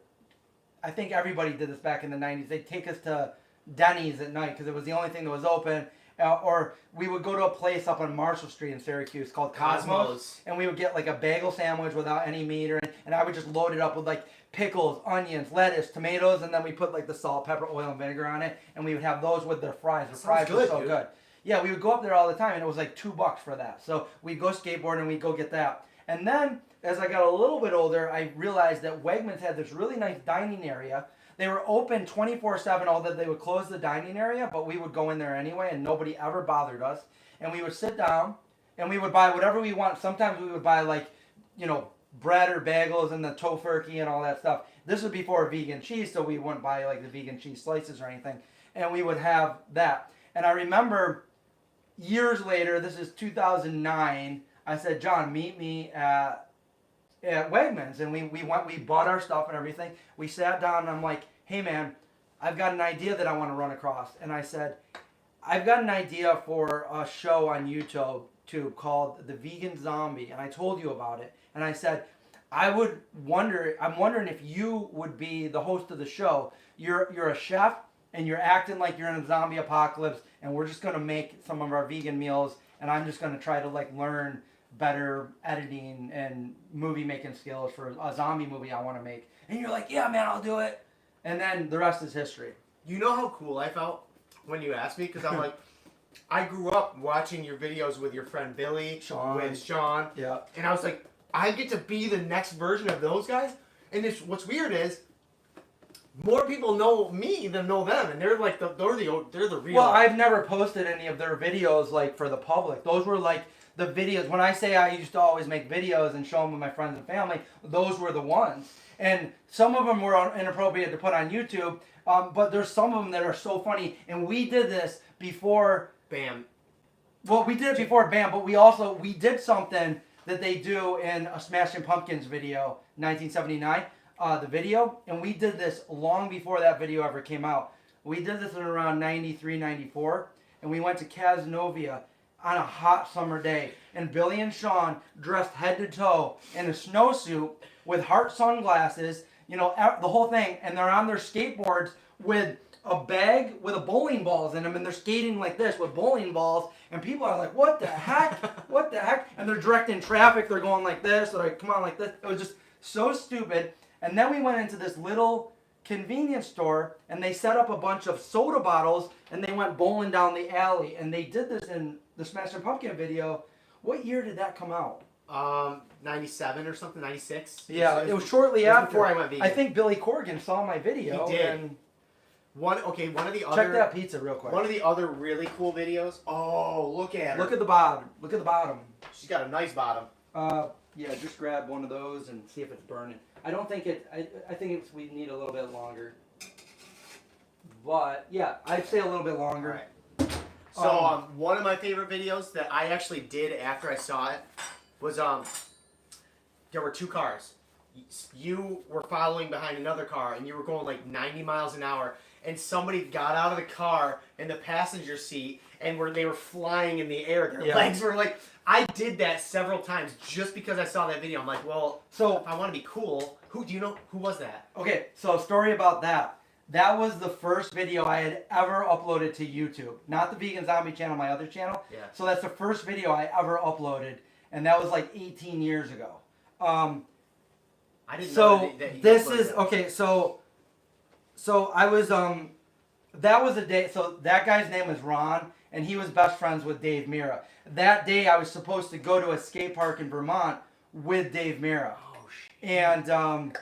I think everybody did this back in the 90s. They'd take us to Dandies at night because it was the only thing that was open. Or we would go to a place up on Marshall Street in Syracuse called Cosmos, and we would get a bagel sandwich without any meat, and I would just load it up with pickles, onions, lettuce, tomatoes, and then we put the salt, pepper, oil, and vinegar on it, and we would have those with their fries. The fries were so good. Yeah, we would go up there all the time, and it was $2 for that. So we'd go skateboard and we'd go get that. And then as I got a little bit older, I realized that Wegmans had this really nice dining area. They were open 24/7, although they would close the dining area, but we would go in there anyway, and nobody ever bothered us. And we would sit down, and we would buy whatever we want. Sometimes we would buy bread or bagels and the tofurkey and all that stuff. This was before vegan cheese, so we wouldn't buy the vegan cheese slices or anything. And we would have that. And I remember years later, this is 2009, I said, John, meet me at Wegmans. And we bought our stuff and everything. We sat down and I'm like, hey man, I've got an idea that I want to run across. And I said, I've got an idea for a show on YouTube called The Vegan Zombie, and I told you about it. And I said, I'm wondering if you would be the host of the show. You're a chef, and you're acting like you're in a zombie apocalypse, and we're just gonna make some of our vegan meals, and I'm just gonna try to like learn better editing and movie making skills for a zombie movie I want to make. And you're like, yeah, man, I'll do it. And then the rest is history. You know how cool I felt when you asked me? Because I'm like, I grew up watching your videos with your friend Billy, with Sean. Yeah. And I was like, I get to be the next version of those guys. And what's weird is, more people know me than know them, and they're like they're the real. Well, I've never posted any of their videos like for the public. Those were like the videos. When I say I used to always make videos and show them to my friends and family, those were the ones. And some of them were inappropriate to put on YouTube, but there's some of them that are so funny. And we did this before Bam. Well, we did it before Bam, but we did something that they do in a Smashing Pumpkins video, 1979, the video. And we did this long before that video ever came out. We did this in around 93, 94. And we went to Cazenovia on a hot summer day. And Billy and Sean dressed head to toe in a snowsuit with heart sunglasses, you know, the whole thing. And they're on their skateboards with a bag with a bowling balls in them, and they're skating like this with bowling balls, and people are like, what the heck? What the heck? And they're directing traffic, they're going like this, they're like, come on, like this. It was just so stupid. And then we went into this little convenience store, and they set up a bunch of soda bottles, and they went bowling down the alley, and they did this in the Smashing Pumpkin video. What year did that come out? 97 or something, 96? Yeah, it was shortly after. Before I went vegan. I think Billy Corgan saw my video. He did. And one of the other... check that pizza real quick. One of the other really cool videos... Oh, look at her. Look at the bottom. Look at the bottom. She's got a nice bottom. Yeah, just grab one of those and see if it's burning. I don't think it... I think we need a little bit longer. But, yeah, I'd say a little bit longer. All right. So, one of my favorite videos that I actually did after I saw it was, there were two cars. You were following behind another car, and you were going like 90 miles an hour, and somebody got out of the car in the passenger seat, and they were flying in the air. Their legs were like... I did that several times just because I saw that video. I'm like, well, so if I want to be cool, who was that? Okay, so story about that. That was the first video I had ever uploaded to YouTube. Not the Vegan Zombie channel, my other channel. Yeah. So that's the first video I ever uploaded, and that was like 18 years ago. I didn't know that this is okay. So I was that was a day. So that guy's name was Ron, and he was best friends with Dave Mira. That day I was supposed to go to a skate park in Vermont with Dave Mira. Oh shit. And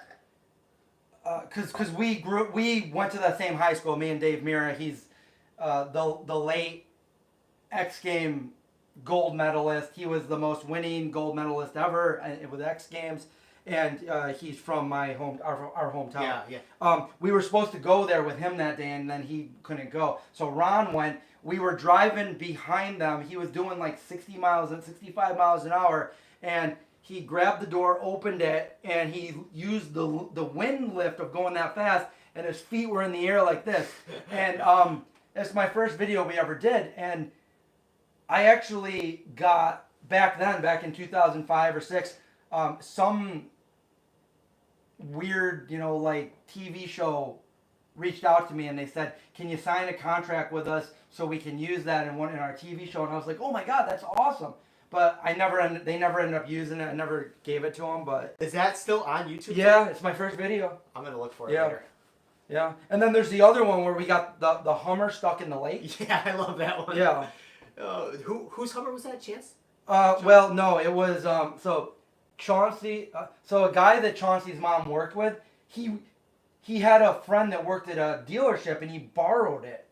because we went to that same high school. Me and Dave Mira. He's the late X Game gold medalist. He was the most winning gold medalist ever with X Games. And he's from our hometown. Yeah. We were supposed to go there with him that day, and then he couldn't go. So Ron went. We were driving behind them. He was doing like 60 miles and 65 miles an hour, and he grabbed the door, opened it, and he used the wind lift of going that fast, and his feet were in the air like this. And it's my first video we ever did, and I actually got back in 2005 or 6, some weird, like TV show reached out to me, and they said, can you sign a contract with us so we can use that in our TV show? And I was like, oh my God, that's awesome. But they never ended up using it. I never gave it to them. But is that still on YouTube? Yeah, it's my first video. I'm gonna look for it later. Yeah, and then there's the other one where we got the Hummer stuck in the lake. Yeah, I love that one. Yeah. Whose Hummer was that, Chance? Well, no, it was so Chauncey. So a guy that Chauncey's mom worked with, he had a friend that worked at a dealership, and he borrowed it.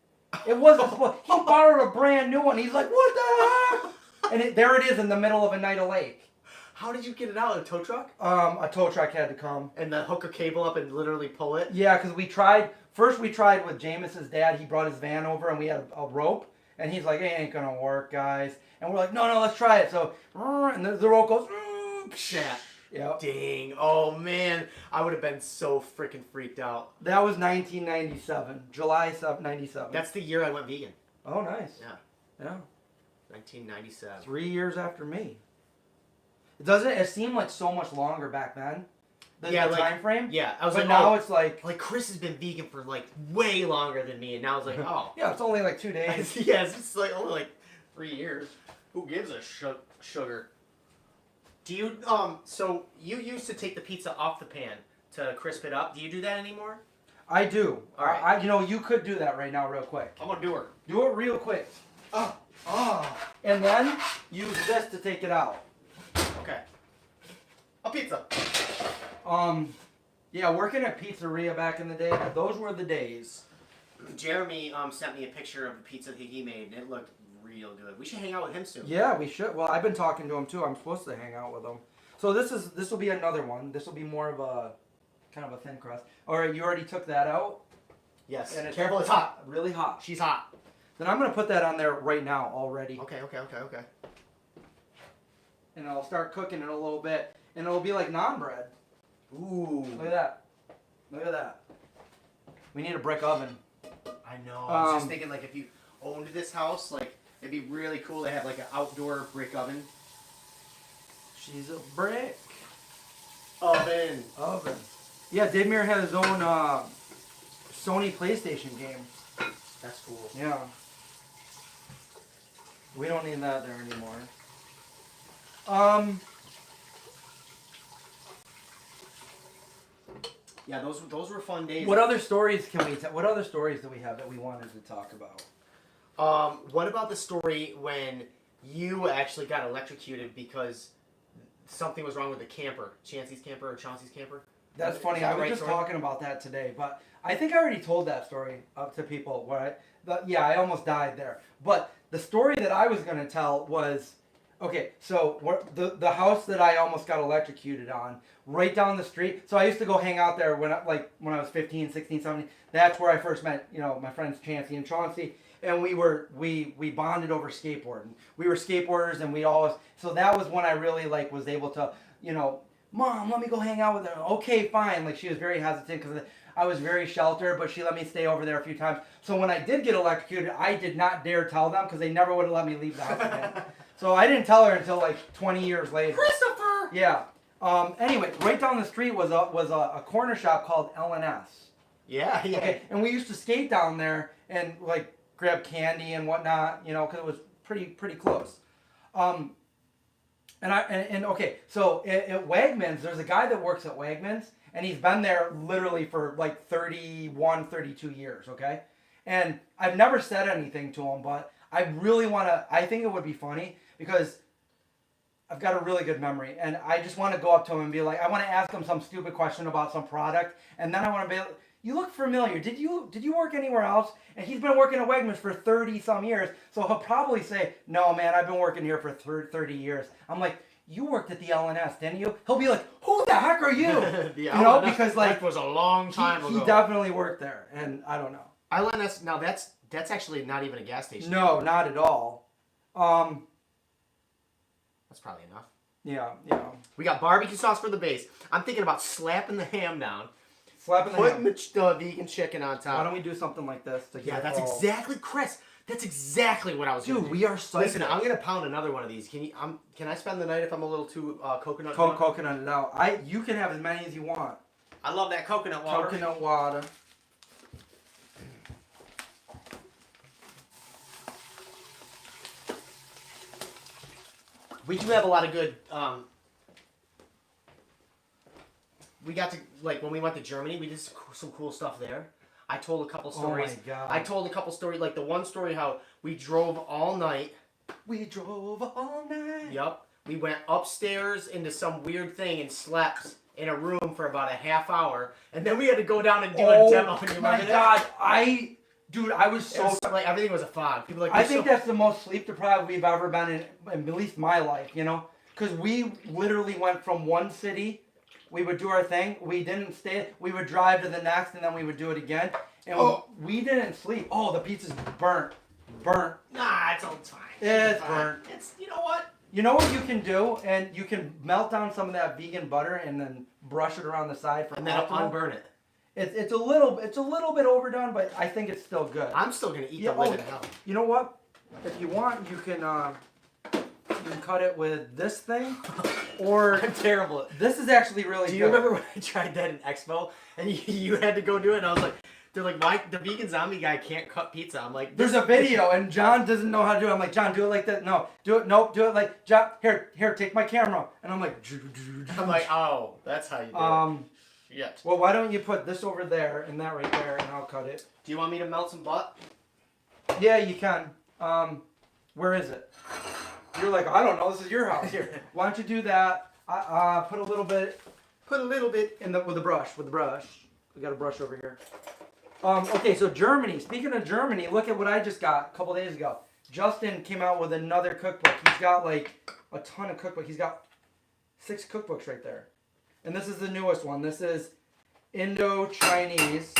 It wasn't supposed. He borrowed a brand new one. He's like, what the heck? And there it is in the middle of a night of lake. How did you get it out? A tow truck? A tow truck had to come. And the hook a cable up and literally pull it? Yeah, because we tried with James's dad. He brought his van over, and we had a rope. And he's like, it ain't gonna work, guys. And we're like, no, let's try it. So, and the rope goes, yeah. Yep. Dang. Oh, man. I would have been so freaking freaked out. That was 1997. July 97. That's the year I went vegan. Oh, nice. Yeah. Yeah. 1997. 3 years after me. It seemed like so much longer back then. The time frame. Yeah, I was but like, now it's like Chris has been vegan for like way longer than me, and now it's like, oh, yeah, it's only like 2 days. yeah, it's like only like 3 years. Who gives a sugar? Do you So you used to take the pizza off the pan to crisp it up. Do you do that anymore? I do. All right. You could do that right now, real quick. I'm gonna do her. Do it real quick. And then use this to take it out. Okay. A pizza. Yeah, working at pizzeria back in the day, those were the days. Jeremy sent me a picture of the pizza that he made, and it looked real good. We should hang out with him soon. Yeah, we should. Well, I've been talking to him too. I'm supposed to hang out with him. So this will be another one. This will be more of a kind of a thin crust. All right, you already took that out. Yes. And Careful, it's hot. Really hot. She's hot. Then I'm gonna put that on there right now already. Okay. And I'll start cooking it a little bit, and it'll be like naan bread. Ooh. Look at that. Look at that. We need a brick oven. I know. I was just thinking, like, if you owned this house, like, it'd be really cool to have like an outdoor brick oven. She's a brick Oven. Yeah, Dave Mir had his own Sony PlayStation game. That's cool. Yeah. We don't need that there anymore. Yeah, those were fun days. What other stories can we What other stories do we have that we wanted to talk about? What about the story when you actually got electrocuted because something was wrong with the camper, Chauncey's camper? That's funny. Is that I was right, just story? talking about that today, but I think I already told that story up to people. Yeah, I almost died there. But the story that I was going to tell was, okay, so the house that I almost got electrocuted on, right down the street. So I used to go hang out there when I was 15, 16, 17. That's where I first met, my friends Chancey and Chauncey. And we bonded over skateboarding. We were skateboarders, and so that was when I really was able to, Mom, let me go hang out with her. Okay, fine. She was very hesitant because I was very sheltered, but she let me stay over there a few times. So when I did get electrocuted, I did not dare tell them because they never would have let me leave the house again. So I didn't tell her until 20 years later. Christopher! Yeah. Anyway, right down the street was a corner shop called L&S. Yeah. Okay, and we used to skate down there and grab candy and whatnot, because it was pretty close. Okay, so at Wegmans, there's a guy that works at Wegmans, and he's been there literally for 31, 32 years, okay? And I've never said anything to him, but I think it would be funny because I've got a really good memory, and I just want to go up to him and be I want to ask him some stupid question about some product, and then I want to be you look familiar. Did you work anywhere else? And he's been working at Wegmans for 30 some years. So he'll probably say, "No, man, I've been working here for 30 years." I'm like, "You worked at the L&S, didn't you?" He'll be like, "Who the heck are you?" Because that was a long time ago. He definitely worked there, and I don't know. L&S. Now that's actually not even a gas station. No, not at all. That's probably enough. Yeah. We got barbecue sauce for the base. I'm thinking about slapping the ham down. Putting the vegan chicken on top. Why don't we do something like this? That's exactly, Chris. That's exactly what I was doing. Dude, we are psyched. Listen, I'm gonna pound another one of these. Can I spend the night if I'm a little too coconut? Coconut it out. You can have as many as you want. I love that coconut water. Coconut water. We do have a lot of good. We got to when we went to Germany, we did some cool stuff there. I told a couple stories. Oh my God. I told a couple stories, like the one story how we drove all night. We drove all night. Yup. We went upstairs into some weird thing and slept in a room for about a half hour, and then we had to go down and do a demo. Oh my God! I was so everything was a fog. People I think that's the most sleep deprived we've ever been in at least my life. Because we literally went from one city. We would do our thing. We didn't stay. We would drive to the next, and then we would do it again. And we didn't sleep. Oh, the pizza's burnt. Nah, it's all fine. It's burnt. You know what? You know what you can do? And you can melt down some of that vegan butter and then brush it around the side for and then unburn it. It's a little bit overdone, but I think it's still good. I'm still gonna eat Yeah, the living hell. You know what? If you want, you can cut it with this thing, or I'm terrible. this is actually really good. Do you remember when I tried that in Expo and you had to go do it? And I was like, they're like, why the vegan zombie guy can't cut pizza? I'm like, there's a video and John doesn't know how to do it. I'm like, John, do it like that. No, do it. Nope, do it like John. Here, take my camera. And I'm like, oh, that's how you do it. Shit. Well, why don't you put this over there and that right there, and I'll cut it. Do you want me to melt some butt? Yeah, you can. Where is it? You're like, I don't know. This is your house. Here, why don't you do that? Put a little bit. Put a little bit in with the brush. We got a brush over here. Okay, so Germany. Speaking of Germany, look at what I just got a couple days ago. Justin came out with another cookbook. He's got like a ton of cookbooks. He's got 6 cookbooks right there. And this is the newest one. This is Indo-Chinese.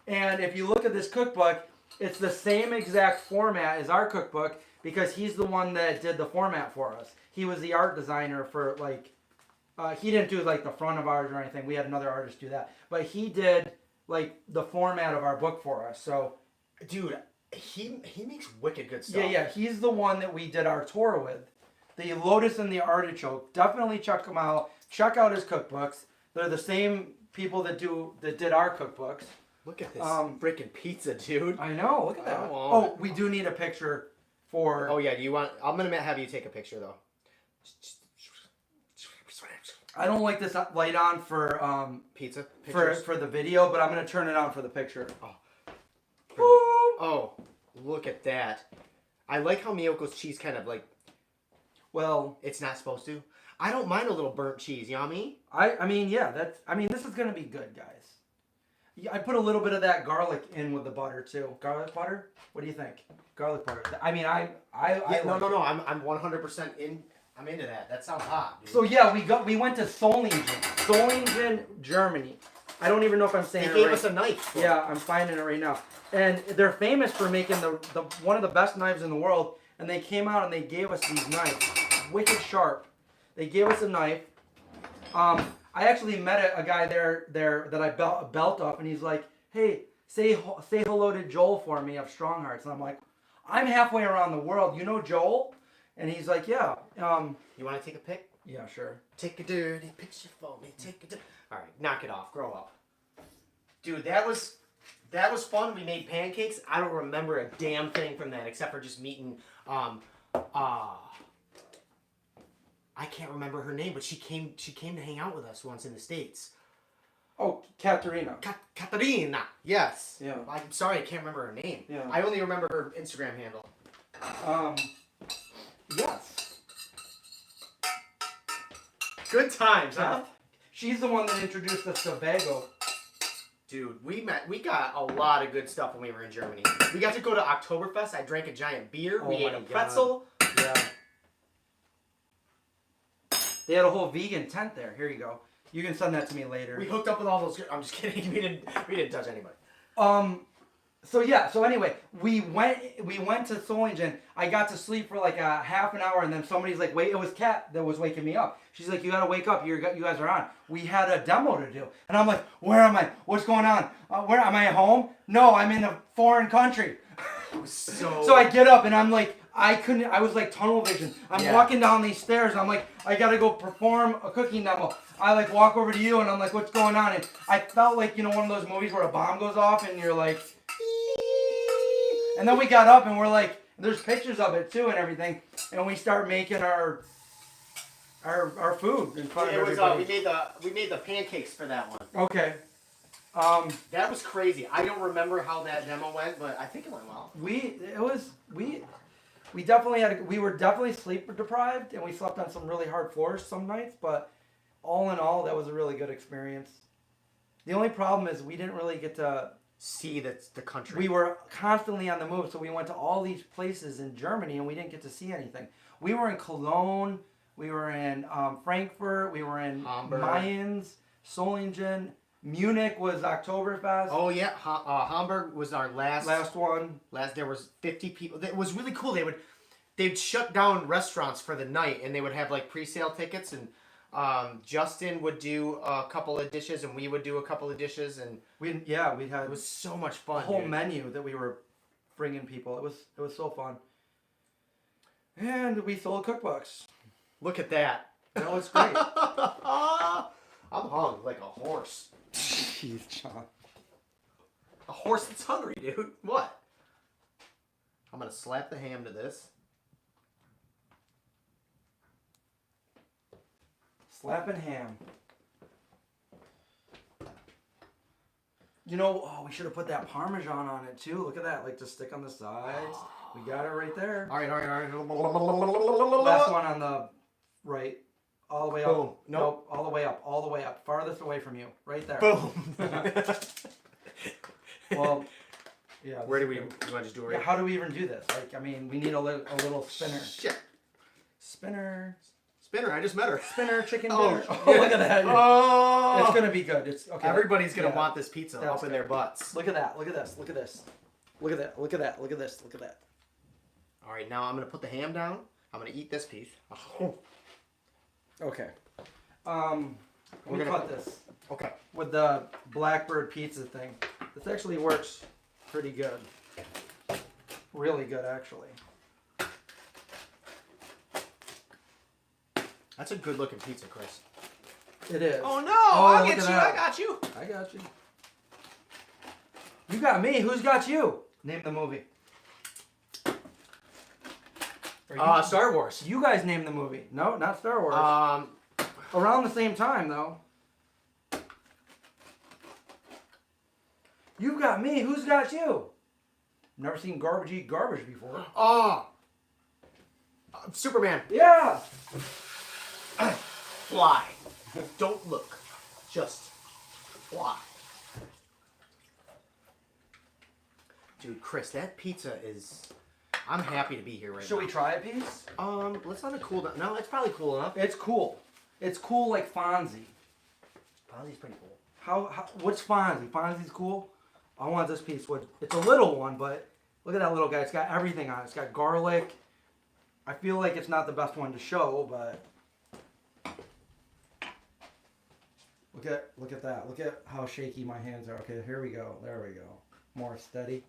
And if you look at this cookbook, it's the same exact format as our cookbook because he's the one that did the format for us. He was the art designer for like, he didn't do like the front of ours or anything. We had another artist do that. But he did like the format of our book for us. So, dude, he makes wicked good stuff. Yeah, he's the one that we did our tour with. The Lotus and the Artichoke. Definitely check him out. Check out his cookbooks. They're the same people that did our cookbooks. Look at this freaking pizza, dude. I know. Look at that. Oh, we do need a picture for. Oh yeah. Do you want? I'm gonna have you take a picture though. I don't like this light on for pizza for the video, but I'm gonna turn it on for the picture. Oh, look at that. I like how Miyoko's cheese kind of like. Well, it's not supposed to. I don't mind a little burnt cheese. You know what I mean? I mean, yeah. This is gonna be good, guys. Yeah, I put a little bit of that garlic in with the butter too. Garlic butter? What do you think? Garlic butter. I mean, I no. I'm 100% in. I'm into that. That sounds hot, dude. So yeah, we went to Solingen, Germany. I don't even know if I'm saying it right. They gave us a knife. Yeah, I'm finding it right now. And they're famous for making the one of the best knives in the world. And they came out and they gave us these knives, wicked sharp. They gave us a knife. I actually met a guy there that I belt up, and he's like, "Hey, say hello to Joel for me of Strong Hearts." And I'm like, "I'm halfway around the world. You know Joel?" And he's like, "Yeah." You want to take a pic? Yeah, sure. Take a dirty picture for me. All right, knock it off. Grow up, dude. That was fun. We made pancakes. I don't remember a damn thing from that except for just meeting. I can't remember her name, but she came to hang out with us once in the States. Oh, Katerina. Katerina. Yes. Yeah. I'm sorry, I can't remember her name. Yeah. I only remember her Instagram handle. Yes. Good times, huh? She's the one that introduced us to Vago. Dude, we got a lot of good stuff when we were in Germany. We got to go to Oktoberfest. I drank a giant beer. We ate a pretzel. Yeah. They had a whole vegan tent there. Here you go. You can send that to me later. We hooked up with all those. I'm just kidding. We didn't touch anybody. So anyway, we went to Solingen. I got to sleep for like a half an hour, and then somebody's like, "Wait!" It was Kat that was waking me up. She's like, "You gotta wake up. You guys are on." We had a demo to do, and I'm like, "Where am I? What's going on? Where am I at home? No, I'm in a foreign country." So I get up, and I'm like, I was like tunnel vision. I'm walking down these stairs. And I'm like, I gotta go perform a cooking demo. I like walk over to you, and I'm like, "What's going on?" And I felt like one of those movies where a bomb goes off, and you're like. And then we got up and we're like, there's pictures of it too and everything, and we start making our food in front of everybody. We made the pancakes for that one. Okay. That was crazy. I don't remember how that demo went, but I think it went well. We were definitely sleep deprived, and we slept on some really hard floors some nights, but all in all, that was a really good experience. The only problem is we didn't really get to see the country. We were constantly on the move, so we went to all these places in Germany, and we didn't get to see anything. We were in Cologne, we were in Frankfurt, we were in Hamburg. Mayens, Solingen, Munich was Oktoberfest. Oh yeah, Hamburg was our last one. There was 50 people. It was really cool. They'd shut down restaurants for the night, and they would have like pre-sale tickets, and Justin would do a couple of dishes, and we would do a couple of dishes, and we had it was so much fun. a whole dude. menu that we were bringing people. It was so fun. And we sold cookbooks. Look at that. That was great. I'm hung like a horse. Jeez, John. A horse that's hungry, dude. What? I'm gonna slap the ham to this. Slapping ham. You know, we should have put that Parmesan on it too. Look at that, like to stick on the sides. We got it right there. All right. Last one on the right. All the way up. Boom. Nope. All the way up. All the way up. Farthest away from you. Right there. Boom. Well, yeah. Where do we? You want to just do it right? Yeah, how do we even do this? Like, I mean, we need a little spinner. Shit. Spinner. Spinner. I just met her. Spinner chicken Oh, dinner. Oh, look at that. Oh. It's gonna be good. It's okay. Everybody's gonna Yeah. want this pizza That's up in their butts. Look at that. Look at this. Look at this. Look at that. Look at that. Look at this. Look at that. All right, now I'm gonna put the ham down. I'm gonna eat this piece. Oh. Okay. Let me cut this Okay. with the Blackbird pizza thing. This actually works pretty good. Really good, actually. That's a good looking pizza, Chris. It is. Oh no! Oh, I'll look get at you. that. I got you. I got you. You got me. Who's got you? Name the movie. Star Wars. You guys name the movie. No, not Star Wars. Around the same time, though. You got me. Who's got you? Never seen garbage eat garbage before. Superman. Yeah. Fly. Don't look. Just fly. Dude, Chris, that pizza is. I'm happy to be here right now. Should we try a piece? Let's let it cool down. No, it's probably cool enough. It's cool. It's cool like Fonzie. Fonzie's pretty cool. What's Fonzie? Fonzie's cool. I want this piece. It's a little one, but look at that little guy. It's got everything on it. It's got garlic. I feel like it's not the best one to show, but look at that. Look at how shaky my hands are. Okay, here we go. There we go. More steady.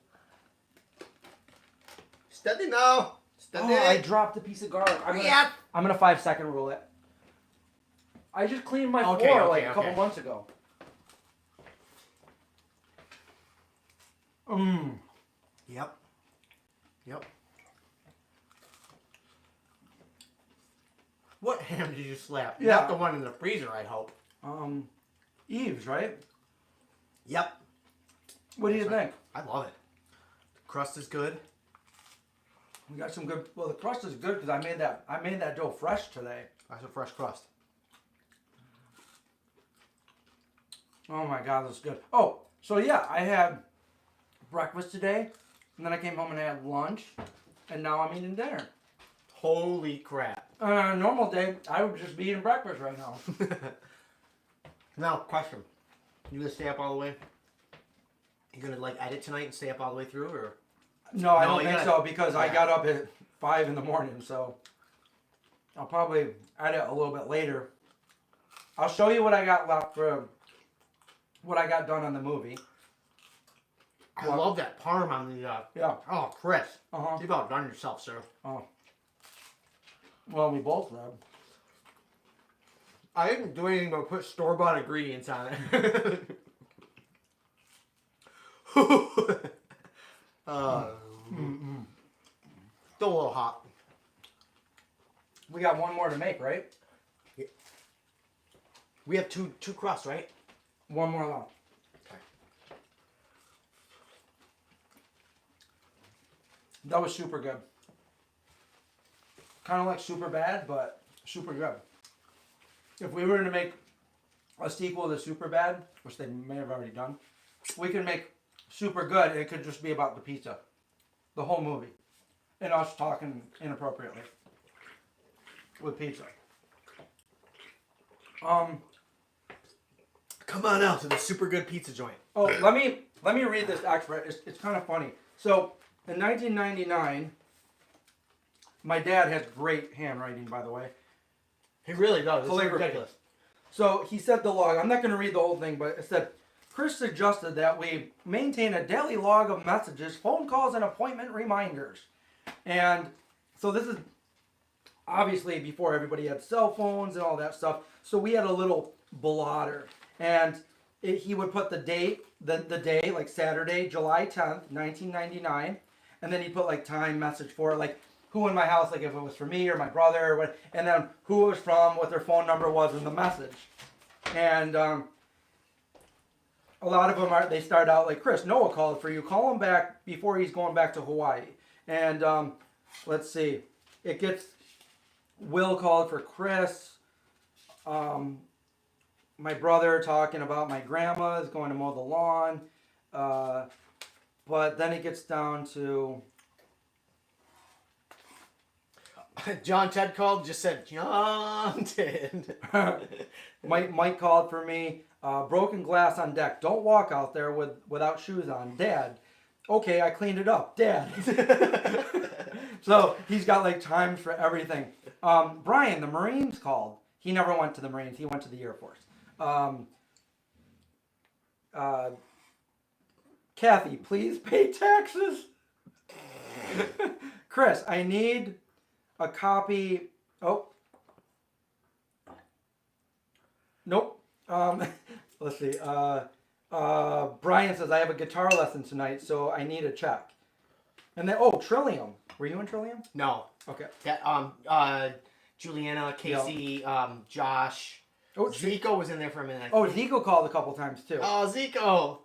Steady now. Steady. Oh, I dropped a piece of garlic. I'm gonna 5-second rule it. I just cleaned my floor a couple months ago. Yep. What ham did you slap? Yeah. Not the one in the freezer, I hope. Eve's, right? Yep. What do you think? I love it. The crust is good. We got some good. Well, the crust is good because I made that dough fresh today. That's a fresh crust. Oh my God, that's good. Oh, so yeah, I had breakfast today, and then I came home and I had lunch, and now I'm eating dinner. Holy crap. On a normal day, I would just be eating breakfast right now. Now, question. You gonna stay up all the way? You gonna like edit tonight and stay up all the way through, or? No, I don't think so because I got up at 5 in the morning, so I'll probably edit a little bit later. I'll show you what I got left for what I got done on the movie. I love that parm on the. Yeah. Oh, Chris. Uh-huh. You've outdone yourself, sir. Oh. Well, we both did. I didn't do anything but put store-bought ingredients on it. Still a little hot. We got one more to make, right? We have two crusts, right? One more left. Okay. That was super good. Kind of like super bad, but super good. If we were to make a sequel to Super Bad, which they may have already done, we could make Super Good and it could just be about the pizza. The whole movie. And us talking inappropriately. With pizza. Come on out to the super good pizza joint. Oh, let me read this extra. It's kind of funny. So, in 1999, my dad has great handwriting, by the way. He really does. It's Calligraphy. ridiculous. So he sent the log. I'm not going to read the whole thing, but it said, Chris suggested that we maintain a daily log of messages, phone calls, and appointment reminders. And so this is obviously before everybody had cell phones and all that stuff. So we had a little blotter. And he would put the date, the day, like Saturday, July 10th, 1999. And then he'd put like time message for it, like who in my house, like if it was for me or my brother, or what, and then who it was from, what their phone number was in the message. And a lot of them they start out like, Chris, Noah called for you. Call him back before he's going back to Hawaii. And let's see. It gets, Will called for Chris. My brother talking about my grandma's going to mow the lawn. But then it gets down to... John Ted called, just said, John Ted. Mike called for me. Broken glass on deck. Don't walk out there without shoes on. Dad. Okay, I cleaned it up. Dad. So he's got like times for everything. Brian, the Marines called. He never went to the Marines. He went to the Air Force. Kathy, please pay taxes. Chris, I need a copy. Oh. Nope. Let's see. Brian says, I have a guitar lesson tonight, so I need a check. And then, Trillium. Were you in Trillium? No. Okay. Yeah, Juliana, Casey, Josh. Oh, Zico was in there for a minute. Zico called a couple times, too. Oh, Zico.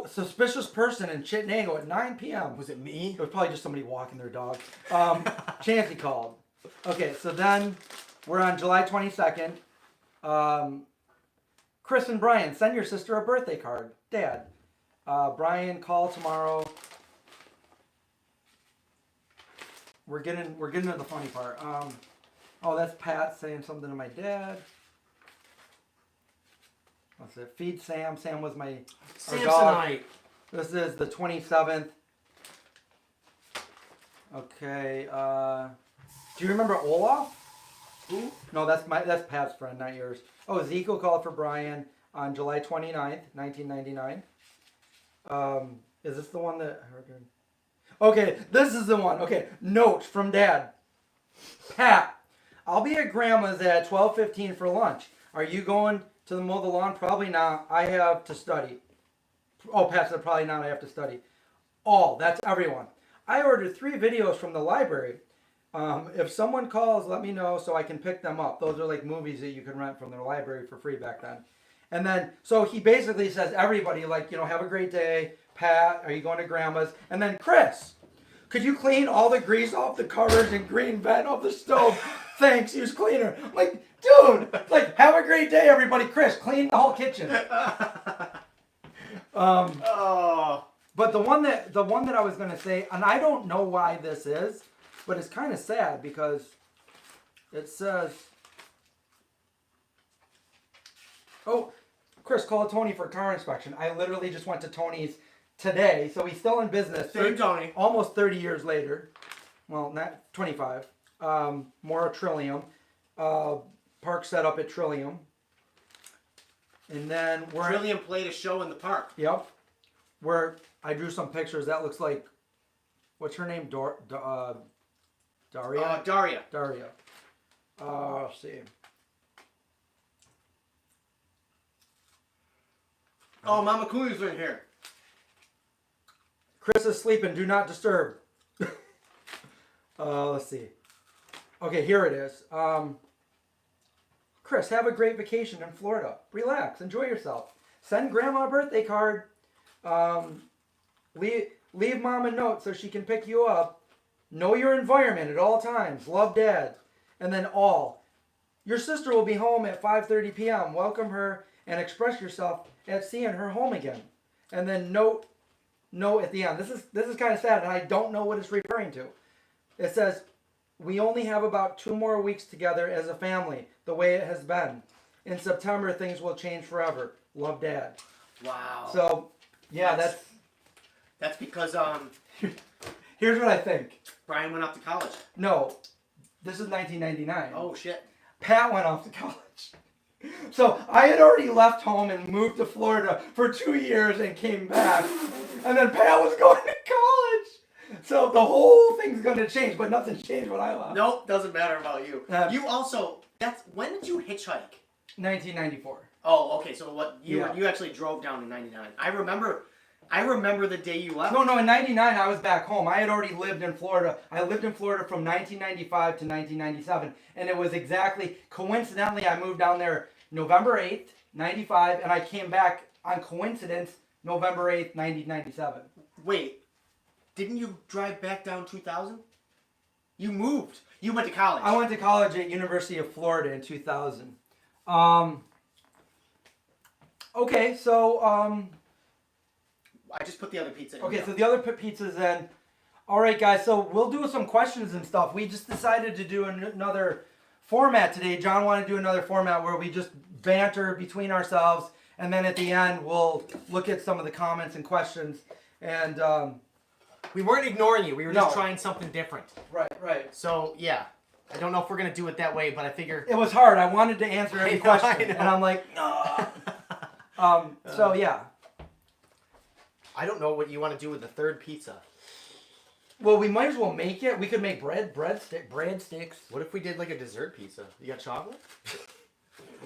Suspicious person in Chittenango at 9 p.m. Was it me? It was probably just somebody walking their dog. Chancey called. Okay, so then we're on July 22nd. Chris and Brian, send your sister a birthday card. Dad. Brian, call tomorrow. We're getting to the funny part. That's Pat saying something to my dad. What's it? Feed Sam. Sam was my Samsonite. This is the 27th. Okay. Do you remember Olaf? Who? No, that's Pat's friend, not yours. Zico called for Brian on July 29th, 1999. Is this the one that... Okay, this is the one. Okay, note from Dad. Pat, I'll be at Grandma's at 12:15 for lunch. Are you going to mow the lawn? Probably not. I have to study. Pat said probably not. I have to study. That's everyone. I ordered 3 videos from the library. If someone calls, let me know so I can pick them up. Those are like movies that you can rent from their library for free back then. And then, so he basically says, everybody, have a great day. Pat, are you going to Grandma's? And then, Chris, could you clean all the grease off the covers and green vent off the stove? Thanks, use cleaner. I'm like, dude, have a great day, everybody. Chris, clean the whole kitchen. But the one that I was going to say, and I don't know why this is, but it's kind of sad because it says, Chris, call Tony for car inspection. I literally just went to Tony's today, so he's still in business. Tony. Almost 30 years later. Well, not 25. More Trillium. Park set up at Trillium. And then Trillium played a show in the park. Yep. Where I drew some pictures. That looks like, what's her name? Daria? Daria. Daria. Let's see. Mama Cooley's in here. Chris is sleeping. Do not disturb. Let's see. Okay, here it is. Chris, have a great vacation in Florida. Relax. Enjoy yourself. Send Grandma a birthday card. Leave Mom a note so she can pick you up. Know your environment at all times. Love, Dad. And then your sister will be home at 5:30 p.m. Welcome her and express yourself at seeing her home again. And then note at the end. This is kind of sad, and I don't know what it's referring to. It says, we only have about 2 more weeks together as a family, the way it has been. In September, things will change forever. Love, Dad. Wow. So, yeah, that's because here's what I think. Brian went off to college. No, this is 1999. Oh shit. Pat went off to college. So I had already left home and moved to Florida for 2 years and came back. And then Pat was going to college. So the whole thing's going to change, but nothing's changed when I left. Nope, doesn't matter about you. Uh, You also, when did you hitchhike? 1994. Oh, okay, so what, you Yeah. you actually drove down in 99. I remember the day you left. No, in 99 I was back home. I had already lived in Florida. I lived in Florida from 1995 to 1997. And it was exactly, coincidentally, I moved down there November 8th, 95, and I came back on coincidence November 8th, 1997. Wait, didn't you drive back down 2000? You moved. You went to college. I went to college at University of Florida in 2000. Okay, so, I just put the other pizza in. okay, so the other pizza's in. All right, guys, so we'll do some questions and stuff. We just decided to do another format today. John wanted to do another format where we just banter between ourselves, and then at the end, we'll look at some of the comments and questions. And, We weren't ignoring you. We were just No. trying something different. right. So, yeah. I don't know if we're going to do it that way, but I figure... It was hard. I wanted to answer every I know, question, I know. and I'm like, no. So, yeah. I don't know what you want to do with the third pizza. Well, we might as well make it. We could make breadsticks. What if we did like a dessert pizza? You got chocolate?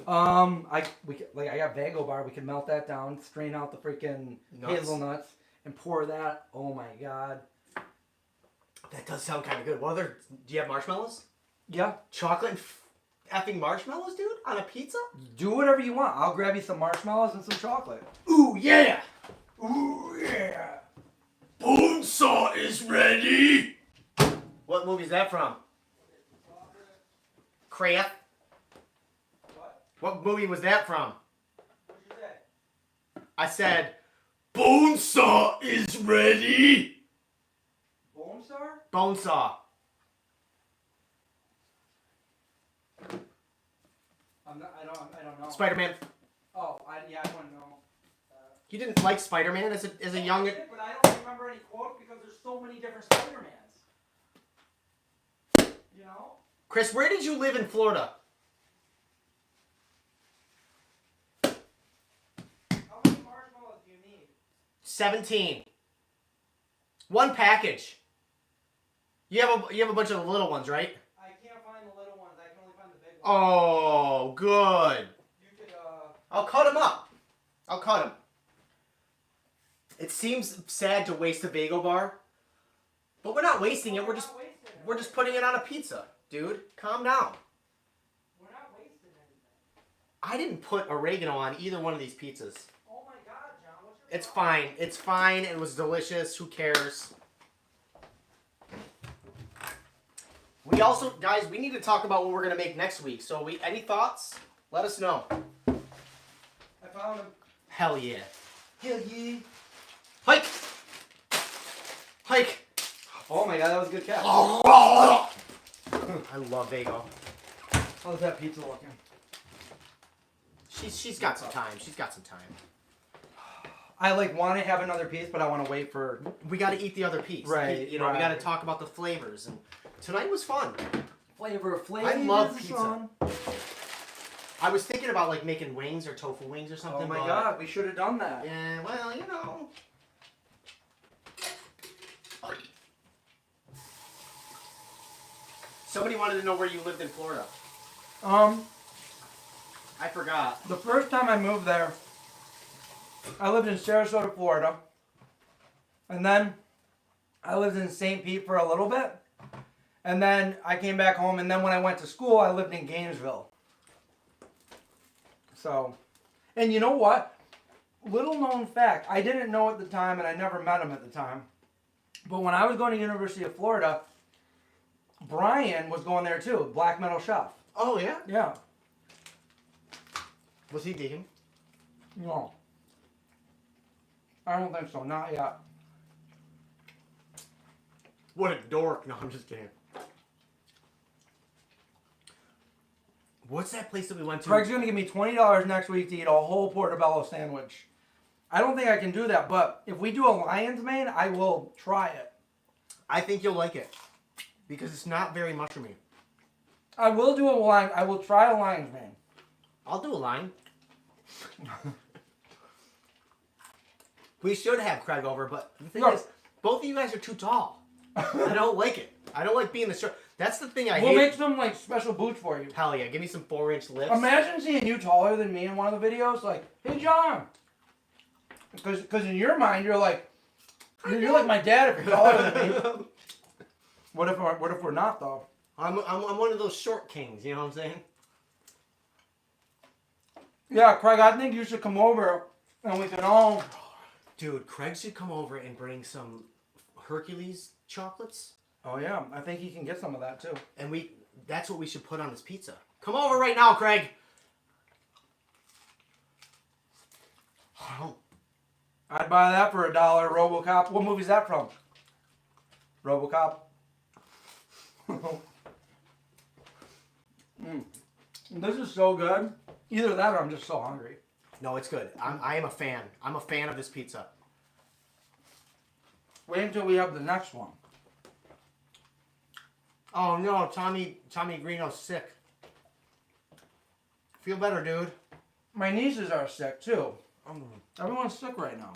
I got Vago bar. We could melt that down, strain out the freaking Nuts. hazelnuts, and pour that. Oh my god. That does sound kind of good. What other... Do you have marshmallows? Yeah. Chocolate and effing marshmallows, dude? On a pizza? Do whatever you want. I'll grab you some marshmallows and some chocolate. Ooh, yeah! Ooh yeah. Bonesaw is ready! What movie is that from? Kraft? What movie was that from? What'd you say? I said, Bonesaw is ready! Bone Star? Bonesaw. I don't know. Spider-Man. Oh, I wouldn't know. You didn't like Spider-Man as a young... But I don't remember any quotes because there's so many different Spider-Mans. You know? Chris, where did you live in Florida? How many marshmallows do you need? 17. One package. You have a bunch of the little ones, right? I can't find the little ones. I can only find the big ones. Oh, good. You could, I'll cut them up. I'll cut them. It seems sad to waste a Vago bar, but we're not wasting it. We're just putting it on a pizza, dude. Calm down. We're not wasting anything. I didn't put oregano on either one of these pizzas. Oh my god, John, what's your It's fine. It's fine. It was delicious. Who cares? We also, guys, we need to talk about what we're gonna make next week. So, any thoughts? Let us know. I found him. Hell yeah. Hell yeah. Hike. Hike. Oh my god, that was a good catch. I love Vago. How's that pizza looking? She's got some time. She's got some time. I want to have another piece, but I want to wait for. We got to eat the other piece. Right, You know, we got to right. talk about the flavors. And tonight was fun. Flavor. I love pizza. I was thinking about making wings or tofu wings or something. Oh my but- god, we should have done that. Yeah, well, you know. Somebody wanted to know where you lived in Florida. I forgot. The first time I moved there, I lived in Sarasota, Florida. And then I lived in St. Pete for a little bit. And then I came back home. And then when I went to school, I lived in Gainesville. So, and you know what? Little known fact. I didn't know at the time, and I never met him at the time. But when I was going to University of Florida, Brian was going there too, Black Metal Chef. Oh, yeah? Yeah. Was he digging? No. I don't think so. Not yet. What a dork. No, I'm just kidding. What's that place that we went to? Craig's going to give me $20 next week to eat a whole portobello sandwich. I don't think I can do that, but if we do a lion's mane, I will try it. I think you'll like it. Because it's not very mushroomy. I will do a line. I will try a lion's mane. I'll do a line. We should have Craig over, but the thing is, both of you guys are too tall. I don't like it. I don't like being the short. That's the thing I hate. We'll make some like special boots for you. Hell yeah, give me some 4-inch lifts. Imagine seeing you taller than me in one of the videos. Like, hey John, because in your mind you're like like my dad if you're taller than me. What if we're not though? I'm one of those short kings. You know what I'm saying? Yeah, Craig, I think you should come over and we can all. Dude, Craig should come over and bring some Hercules chocolates. Oh yeah, I think he can get some of that too. And that's what we should put on this pizza. Come over right now, Craig. I'd buy that for $1. RoboCop. What movie's that from? RoboCop. This is so good. Either that or I'm just so hungry. No, it's good. I am a fan. I'm a fan of this pizza. Wait until we have the next one. Oh no, Tommy Greeno's sick. Feel better, dude. My nieces are sick too. Everyone's sick right now.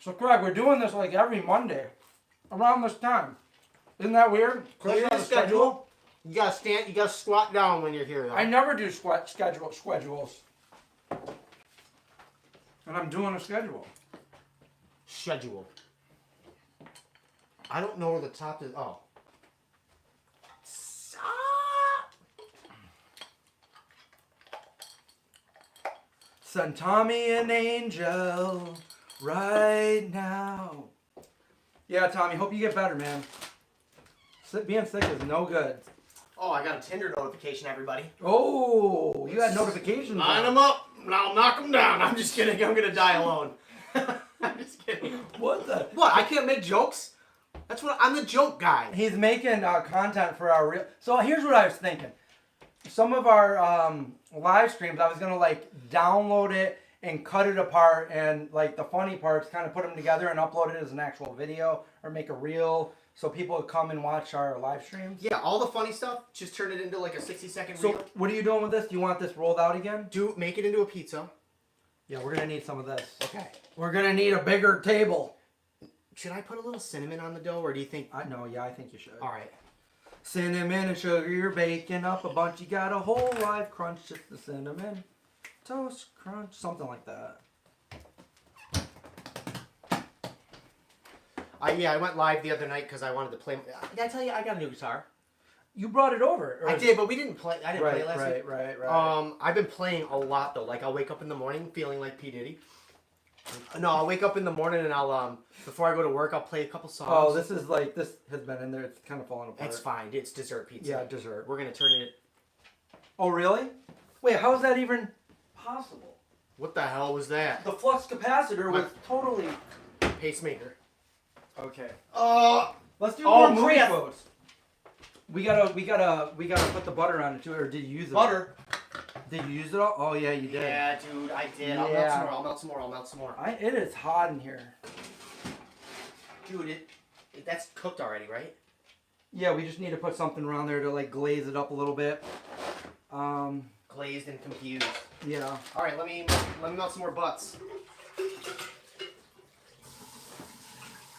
So Craig, we're doing this like every Monday, around this time. Isn't that weird? Clear the schedule. You gotta stand. You gotta squat down when you're here. Though. I never do schedules. And I'm doing a schedule. Schedule. I don't know where the top is. Oh. Send Tommy an angel right now. Yeah, Tommy, hope you get better, man. Being sick is no good. Oh, I got a Tinder notification, everybody. Oh, you had notifications. Line them up, and I'll knock them down. I'm just kidding. I'm gonna die alone. I'm just kidding. What the? What? I can't make jokes? That's what I'm the joke guy. He's making content for our real. So here's what I was thinking. Some of our live streams, I was gonna like download it and cut it apart, and like the funny parts, kind of put them together and upload it as an actual video or make a reel, so people would come and watch our live streams. Yeah, all the funny stuff, just turn it into like a 60-second So reel. what are you doing with this? Do you want this rolled out again? Make it into a pizza. Yeah, we're gonna need some of this. Okay. We're gonna need a bigger table. Should I put a little cinnamon on the dough, or do you think? I think you should. All right. Cinnamon and sugar, you're baking up a bunch. You got a whole life crunch, just the cinnamon toast crunch, something like that. I went live the other night because I wanted to play. Did I tell you I got a new guitar? You brought it over. I did, but we didn't play. I didn't play last week. Right. I've been playing a lot though. Like I'll wake up in the morning feeling like P Diddy. No, I'll wake up in the morning and I'll before I go to work I'll play a couple songs. Oh, this has been in there. It's kind of falling apart. It's fine. It's dessert pizza. Yeah, dessert. We're gonna turn it. Oh, really? Wait, how is that even possible? What the hell was that? The flux capacitor was totally Pacemaker. okay. Let's do more movie quotes. We gotta put the butter on it too, or did you use it? Butter. Did you use it all? Oh yeah, you did. Yeah, dude, I did. Yeah. I'll melt some more. It is hot in here. Dude, that's cooked already, right? Yeah, we just need to put something around there to like glaze it up a little bit. Glazed and confused. Yeah. All right, let me melt some more butts.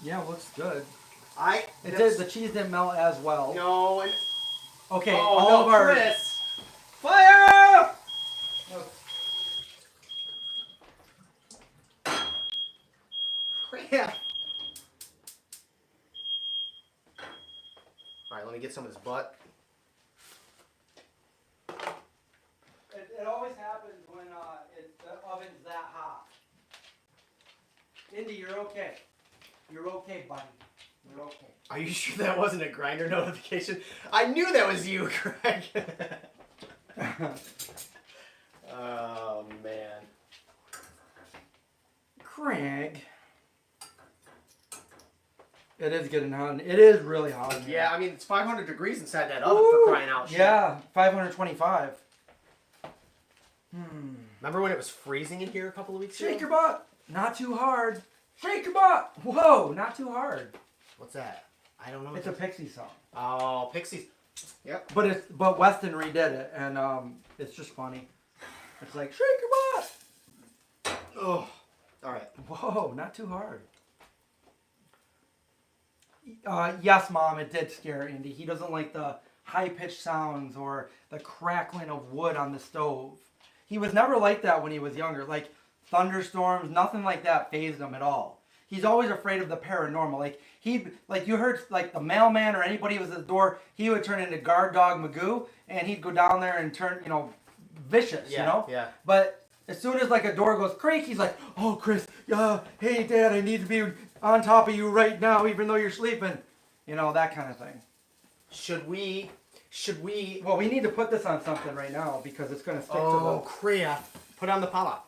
Yeah, looks good. The cheese didn't melt as well. No. Okay. Oh, all of our Chris. fire. Yeah. All right, let me get some of this butt. It always happens when the oven's that hot. Indy, you're okay. You're okay, buddy. You're okay. Are you sure that wasn't a grinder notification? I knew that was you, Craig. Oh, man. Craig. It is getting hot. It is really hot in here. Yeah, I mean, it's 500 degrees inside that oven for crying out shit. Yeah, 525. Remember when it was freezing in here a couple of weeks ago? Shake your butt. Not too hard. Shake your butt. Whoa, not too hard. What's that? I don't know. It's a Pixie song. Oh, Pixies. Yep. But Weston redid it, and it's just funny. It's like, shake your butt. Oh. All right. Whoa, not too hard. Yes, Mom, it did scare Andy. He doesn't like the high-pitched sounds or the crackling of wood on the stove. He was never like that when he was younger. Like thunderstorms, nothing like that fazed him at all. He's always afraid of the paranormal. Like you heard, like the mailman or anybody was at the door, he would turn into guard dog Magoo, and he'd go down there and turn, vicious, Yeah. But as soon as like a door goes creak, he's like, "Oh, Chris, hey, Dad, I need to be on top of you right now, even though you're sleeping," that kind of thing. Should we? Well, we need to put this on something right now because it's gonna stick to Oh, crap! Put on the pot.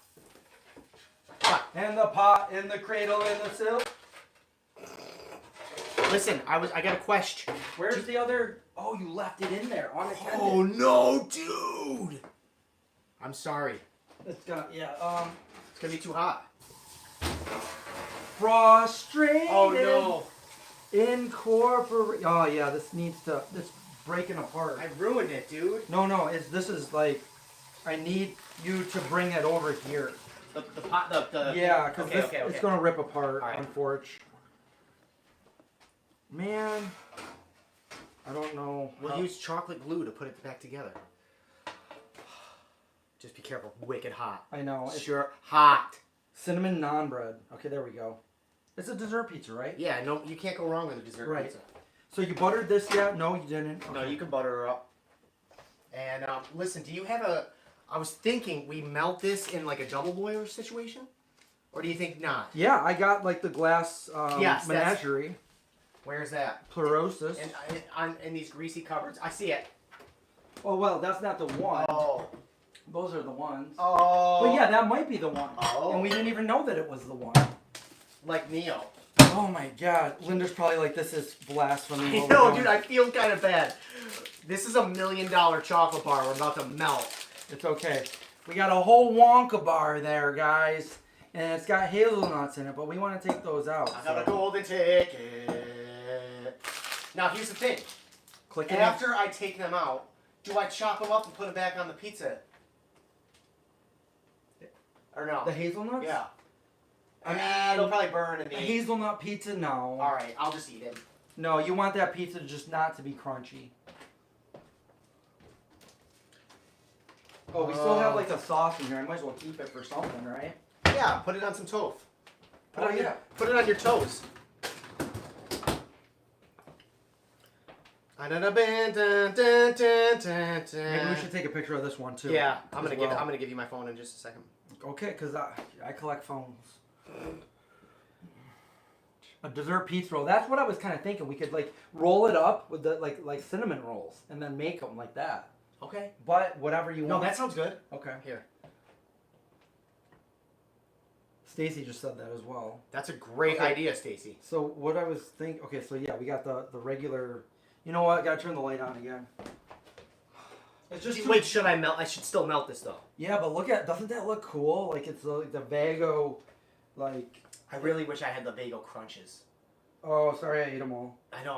And the pot, and the cradle, and the silk. Listen, I got a question. Where's the other? Oh, you left it in there unattended. Oh no, dude! I'm sorry. It's gonna, It's gonna be too hot. frustrated. Oh no! Incorporate. Oh yeah, this breaking apart. I ruined it, dude. No, this is like, I need you to bring it over here. The pot, the Yeah, because okay. it's gonna rip apart, All right. unfortunately. Man, I don't know. We'll use chocolate glue to put it back together. Just be careful. Wicked hot. I know. It's Sure, hot. cinnamon naan bread. Okay, there we go. It's a dessert pizza, right? Yeah, no, you can't go wrong with a dessert Right. pizza. So you buttered this yet? No, you didn't. No, Okay. you can butter her up. And listen, do you have I was thinking we melt this in like a double boiler situation, or do you think not? Yeah, I got like the glass Yes, that's- menagerie. Where's that? Pleurosis. And in these greasy cupboards, I see it. Oh well, that's not the one. Oh. Those are the ones. Oh. But yeah, that might be the one. Oh. And we didn't even know that it was the one. Like Neo. Oh my God, Linda's probably like, this is blasphemy. I what we're know, doing. dude. I feel kind of bad. This is $1 million chocolate bar. We're about to melt. It's okay. We got a whole Wonka bar there, guys. And it's got hazelnuts in it, but we want to take those out. I got a golden ticket. Now here's the thing. Click it. After I take them out, do I chop them up and put them back on the pizza? Or no? The hazelnuts? Yeah. I mean, they'll probably burn in a the. hazelnut pizza, no. All right, I'll just eat it. No, you want that pizza just not to be crunchy. Oh, we still have like the sauce in here. I might as well keep it for something, right? Yeah, put it on some toast. Put it on your toes. Maybe we should take a picture of this one too. Yeah, I'm as gonna well. give you my phone in just a second. Okay, because I collect phones. A dessert pizza roll. That's what I was kind of thinking. We could like roll it up with the like cinnamon rolls and then make them like that. Okay. But whatever you No, want. that sounds good. Okay. Here. Stacy just said that as well. That's a great Okay. idea, Stacy. So what I was thinking. Okay, so yeah, we got the regular. You know what? Gotta turn the light on again. It's just Wait, should I melt? I should still melt this though. Yeah, but look at, doesn't that look cool? Like it's like the Vago, like. I really wish I had the bagel crunches. Oh, sorry, I ate them all. I know.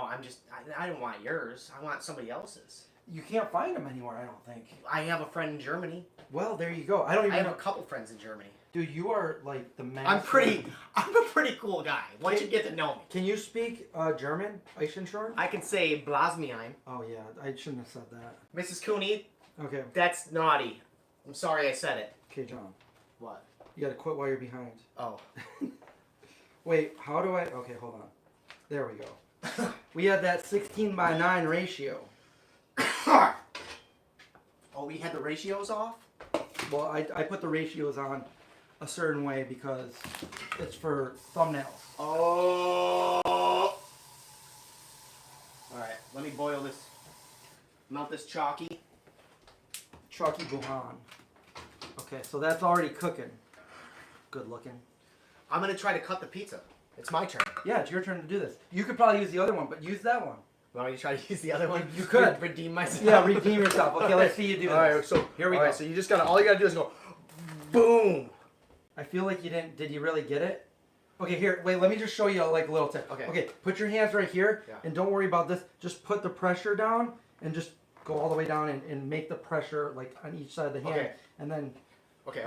I don't want yours. I want somebody else's. You can't find them anywhere, I don't think. I have a friend in Germany. Well, there you go. I don't even. I have a couple friends in Germany. Dude, you are like the man. I'm a pretty cool guy. Once you get to know me. Can you speak German? Eisenschorn? I can say Blasmein. Oh yeah, I shouldn't have said that. Mrs. Cooney, Okay, that's naughty. I'm sorry I said it. okay, John. What? You gotta quit while you're behind. Oh. Wait, how do I? Okay, hold on. There we go. We had that 16:9 ratio. Oh, we had the ratios off? Well, I put the ratios on a certain way because it's for thumbnails. Oh. Alright, let me boil this. Melt this chalky. Chalky Gohan. Okay, so that's already cooking. Good looking. I'm gonna try to cut the pizza. It's my turn. Yeah, it's your turn to do this. You could probably use the other one, but use that one. Want me to try to use the other one? You could. Redeem myself. Yeah, redeem yourself. Okay, let's see you do this. Alright, so Here we all go. right, so all you gotta do is go boom. I feel like you didn't. Did you really get it? Okay, here, wait, let me just show you like a little tip. Okay. Okay, put your hands right here, Yeah. and don't worry about this. Just put the pressure down, and just go all the way down and make the pressure like on each side of the hand. Okay. And then Okay.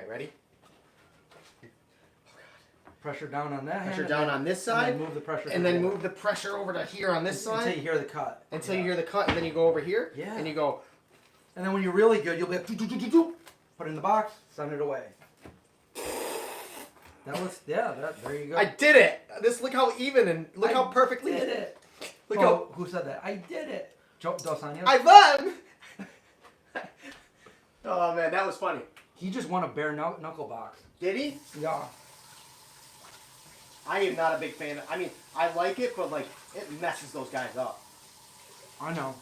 Ready? pressure down on that Pressure hand. down and on this then side. move the pressure. And then move the pressure over to here on this until side. you hear the cut. Until you hear the cut, and then you go over here. Yeah. And you go. And then when you're really good, you'll be like, put it in the box, send it away. That was, yeah, there you go. I did it. Look how even and look how perfectly. did it. Look Oh, who said that? I did it. Dos Años. I won. Oh man, that was funny. He just won a bare knuckle box. Did he? Yeah. I am not a big fan. I mean, I like it, but like it messes those guys up. I know.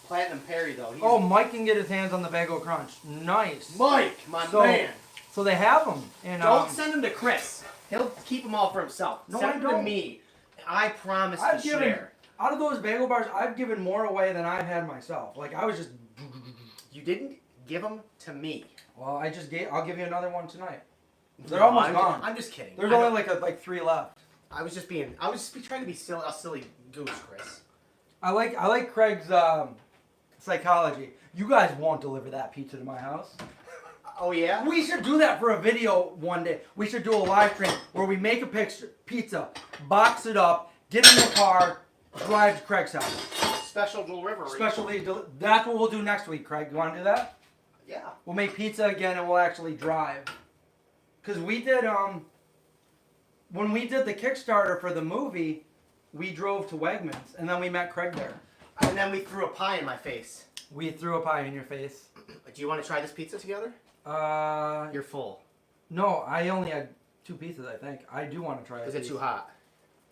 Platinum Perry though. Oh, Mike can get his hands on the Bagel Crunch. Nice. Mike, my So- man. So they have them. And Don't send them to Chris. He'll keep them all for himself. No, send I them to don't. me. I promise I've to given, share. out of those bagel bars, I've given more away than I've had myself. Like I was just, You didn't give them to me. well, I'll give you another one tonight. They're No, almost I'm, gone. I'm just kidding. There's I only don't- like 3 left. I was just trying to be silly, a silly goose, Chris. I like Craig's psychology. You guys won't deliver that pizza to my house. Oh yeah? We should do that for a video one day. We should do a live stream where we make a pizza, box it up, get in the car, drive to Craig's house. Special delivery. That's what we'll do next week, Craig. You want to do that? Yeah. We'll make pizza again and we'll actually drive. Because we did, when we did the Kickstarter for the movie, we drove to Wegmans and then we met Craig there. And then we threw a pie in my face. We threw a pie in your face. Do you want to try this pizza together? You're full. No, I only had 2 pieces, I think. I do want to try it. Is it too hot?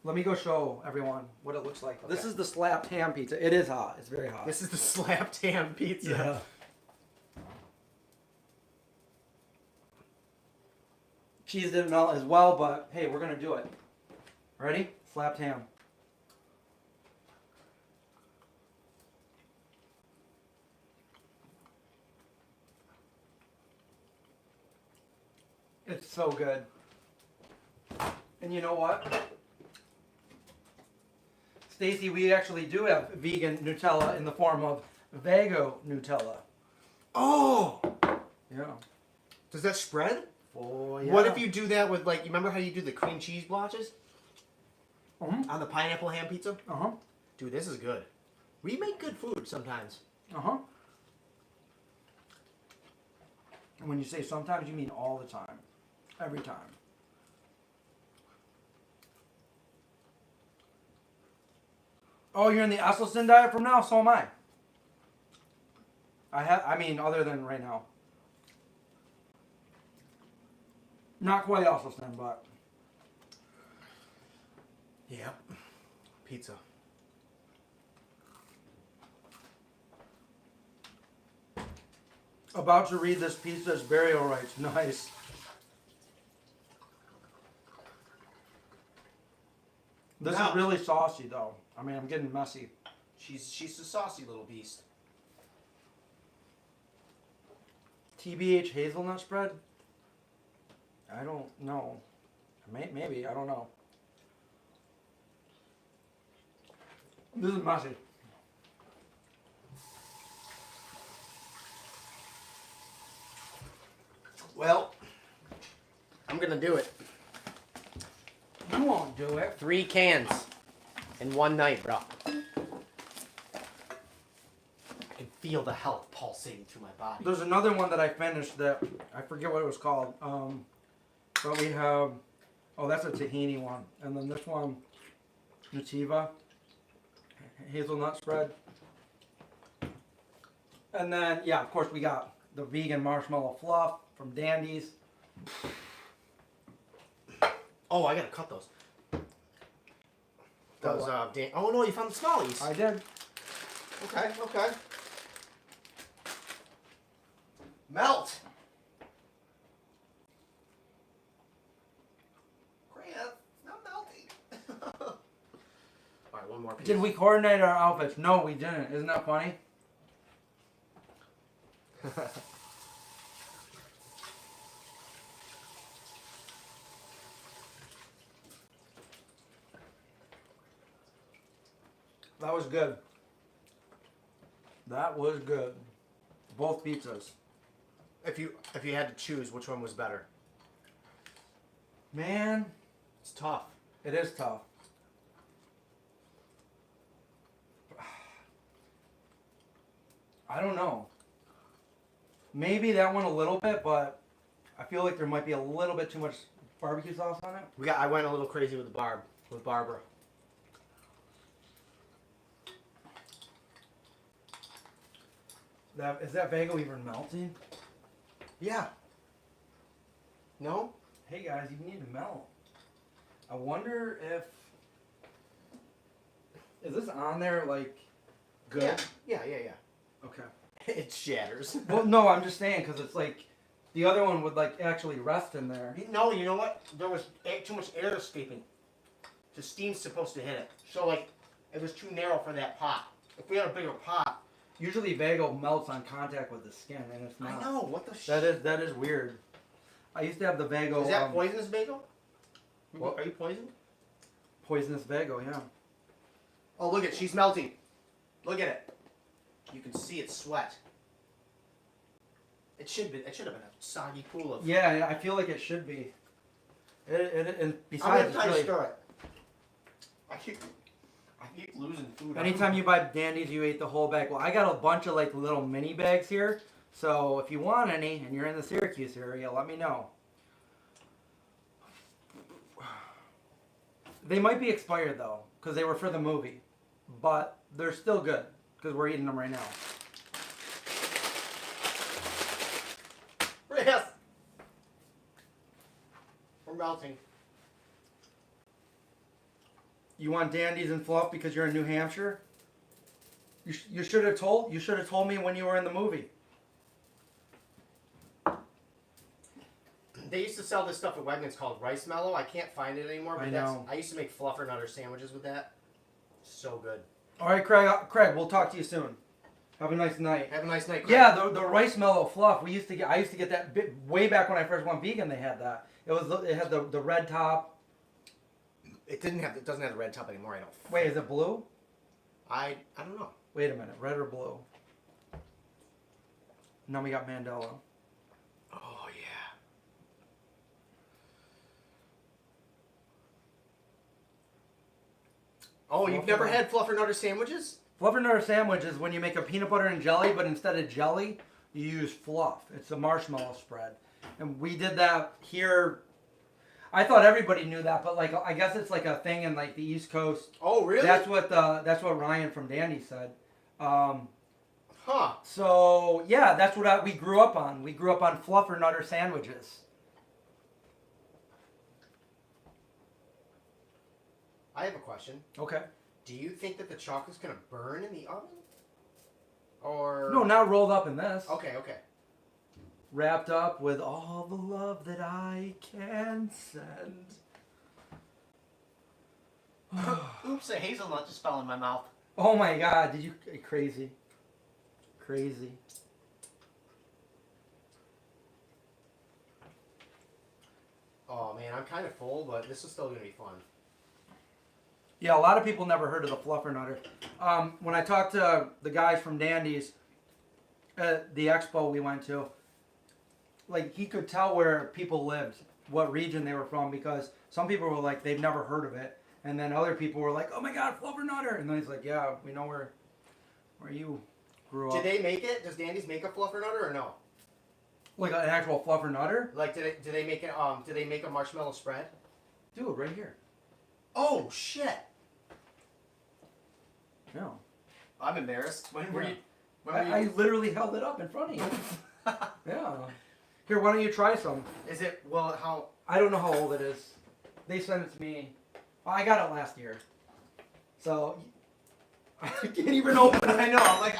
Let me go show everyone what it looks like. Okay. This is the slapped ham pizza. It is hot. It's very hot. This is the slapped ham pizza. Yeah. Cheese didn't melt as well, but hey, we're going to do it. Ready? Slapped ham. It's so good. And you know what? Stacy, we actually do have vegan Nutella in the form of Vago Nutella. Oh! Yeah. Does that spread? Oh, yeah. What if you do that with, like, you remember how you do the cream cheese blotches? Uh-huh. On the pineapple ham pizza? Uh-huh. Dude, this is good. We make good food sometimes. Uh-huh. And when you say sometimes, you mean all the time. Every time. Oh, you're in the Esselstyn diet from now? So am I. I mean, other than right now. Not quite Esselstyn, but... Yep. Pizza. About to read this pizza's burial rites. Nice. This Now- is really saucy, though. I mean, I'm getting messy. She's a saucy little beast. TBH hazelnut spread? I don't know. Maybe. I don't know. This is messy. Well, I'm gonna do it. You won't do it. 3 cans in one night, bro. I can feel the health pulsating through my body. There's another one that I finished that I forget what it was called. But we have, oh, that's a tahini one, and then this one, Nativa, hazelnut spread, and then yeah, of course we got the vegan marshmallow fluff from Dandies. Oh, I gotta cut those. Those oh no, you found the smallies. I did. Okay. Melt. Grant, not melting. All right, one more piece. Did we coordinate our outfits? No, we didn't. Isn't that funny? That was good. That was good. Both pizzas. If you had to choose, which one was better? Man, It's tough. it is tough. I don't know. Maybe that one a little bit, but I feel like there might be a little bit too much barbecue sauce on it. I went a little crazy with Barbara. Is that bagel even melting? Yeah. No? Hey guys, you need to melt. I wonder if is this on there like good? Yeah. Okay. It shatters. Well, no, I'm just saying because it's like the other one would like actually rest in there. No, you know what? There was too much air escaping. The steam's supposed to hit it. So, like, it was too narrow for that pot. If we had a bigger pot. Usually bagel melts on contact with the skin, and it's not. I know, what the shit? That is weird. I used to have the bagel. Is that poisonous bagel? What? Are you poisoned? Poisonous bagel, yeah. Oh, look at it. She's melting. Look at it. You can see it sweat. It should have been a soggy pool of. Yeah, I feel like it should be. And I'm besides, gonna it's try to really, stir it. I keep losing food. anytime you buy Dandies, you ate the whole bag. Well, I got a bunch of like little mini bags here. So if you want any and you're in the Syracuse area, let me know. They might be expired though, because they were for the movie. But they're still good, because we're eating them right now. Yes. We're melting. You want Dandies and fluff because you're in New Hampshire? You should have told me when you were in the movie. They used to sell this stuff at Wegmans called rice mellow. I can't find it anymore. But I know. I used to make Fluffernutter sandwiches with that. So good. All right, Craig, we'll talk to you soon. Have a nice night. Have a nice night, Craig. Yeah, the rice mellow fluff. I used to get that way back when I first went vegan. They had that. It had the red top. It doesn't have the red top anymore. I don't. Wait, is it blue? I don't know. Wait a minute, red or blue? Now we got Mandela. Oh yeah. Oh, you've never had Fluffernutter sandwiches? Fluffernutter sandwich is when you make a peanut butter and jelly, but instead of jelly, you use fluff. It's a marshmallow spread, and we did that here. I thought everybody knew that, but like I guess it's like a thing in like the East Coast. Oh really? That's what Ryan from Dandy said. Huh. So yeah, that's what we grew up on. We grew up on Fluffernutter sandwiches. I have a question. Okay. Do you think that the chocolate's gonna burn in the oven? Or No, not rolled up in this. Okay. Wrapped up with all the love that I can send. Oops, a hazelnut just fell in my mouth. Oh my God! Did you crazy? Crazy. Oh man, I'm kind of full, but this is still gonna be fun. Yeah, a lot of people never heard of the Fluffernutter. When I talked to the guys from Dandies at the Expo we went to, like he could tell where people lived, what region they were from, because some people were like they've never heard of it, and then other people were like, oh my God, Fluffernutter, and then he's like, yeah, we know where you grew up. Did they make it? Does Dandies make a Fluffernutter or no? Like an actual Fluffernutter? Like, do they make it? Do they make a marshmallow spread? Dude, right here. Oh shit! No. I'm embarrassed. When were Yeah. you? When I literally held it up in front of you. Yeah. Here, why don't you try some? Is it? Well, how? I don't know how old it is. They sent it to me. Well, I got it last year. So, I can't even open it. I know. I'm like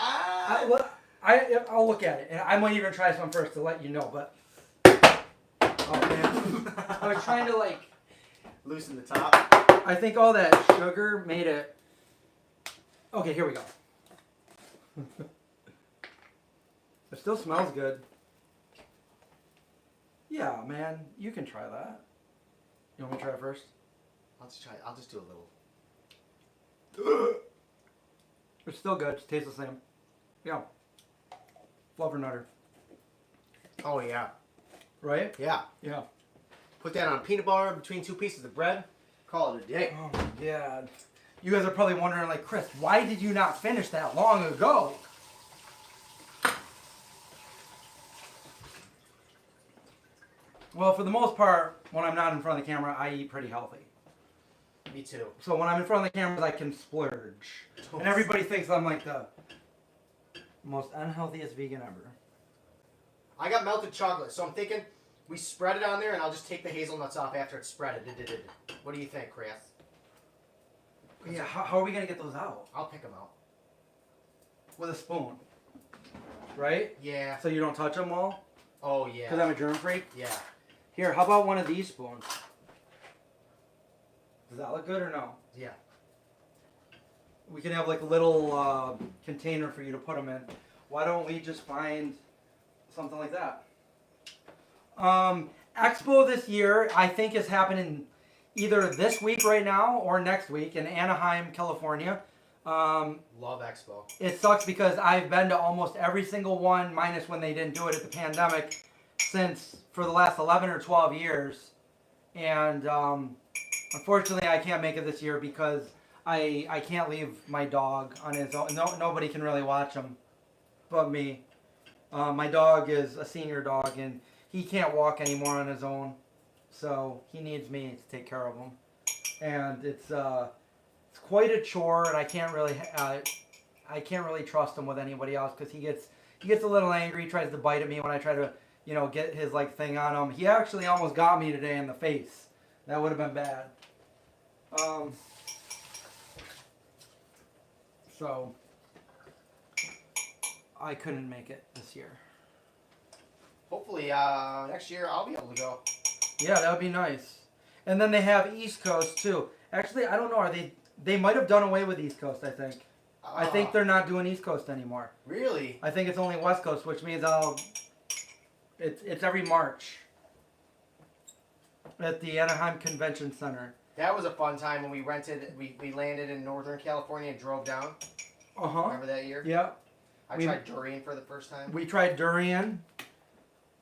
I'll look at it. And I might even try some first to let you know, but... Oh, man. I was trying to, like... loosen the top. I think all that sugar made it... Okay, here we go. It still smells good. Yeah, man. You can try that. You want me to try it first? I'll just try. I'll just do a little. It's still good. It tastes the same. Yeah. Fluffernutter. Oh yeah. Right? Yeah. Yeah. Put that on peanut butter between 2 pieces of bread. Call it a day. Oh my god. You guys are probably wondering, like, Chris, why did you not finish that long ago? Well, for the most part, when I'm not in front of the camera, I eat pretty healthy. Me too. So when I'm in front of the cameras, I can splurge. And everybody thinks I'm like the most unhealthiest vegan ever. I got melted chocolate, so I'm thinking we spread it on there, and I'll just take the hazelnuts off after it's spreaded. What do you think, Chris? Yeah, how are we going to get those out? I'll pick them out. With a spoon. Right? Yeah. So you don't touch them all? Oh, yeah. Because I'm a germ freak? Yeah. Here, how about one of these spoons? Does that look good or no? Yeah. We can have like a little container for you to put them in. Why don't we just find something like that? Expo this year, I think, is happening either this week right now or next week in Anaheim, California. Love Expo. It sucks because I've been to almost every single one, minus when they didn't do it at the pandemic, since for the last 11 or 12 years. And unfortunately, I can't make it this year because I can't leave my dog on his own. Nobody can really watch him but me. My dog is a senior dog, and he can't walk anymore on his own. So he needs me to take care of him. And it's quite a chore, and I can't really trust him with anybody else because he gets a little angry, tries to bite at me when I try to, get his like thing on him. He actually almost got me today in the face. That would have been bad. So I couldn't make it this year. Hopefully, next year I'll be able to go. Yeah, that would be nice. And then they have East Coast too. Actually, I don't know. They might have done away with East Coast, I think. I think they're not doing East Coast anymore. Really? I think it's only West Coast, which means it's every March at the Anaheim Convention Center. That was a fun time when we landed in Northern California and drove down. Uh-huh. Remember that year? Yeah. I tried durian for the first time. We tried durian,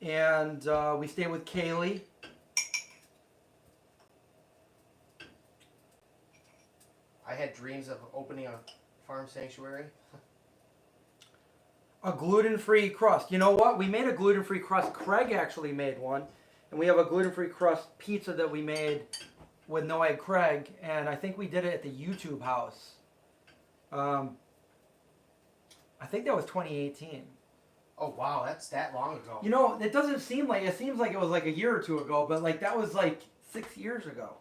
and we stayed with Kaylee. I had dreams of opening a farm sanctuary. A gluten-free crust. You know what? We made a gluten-free crust. Craig actually made one. And we have a gluten-free crust pizza that we made with No Egg Craig. And I think we did it at the YouTube house. I think that was 2018. Oh, wow. That's that long ago. It doesn't seem like, it seems like it was like a year or two ago. But like that was like 6 years ago.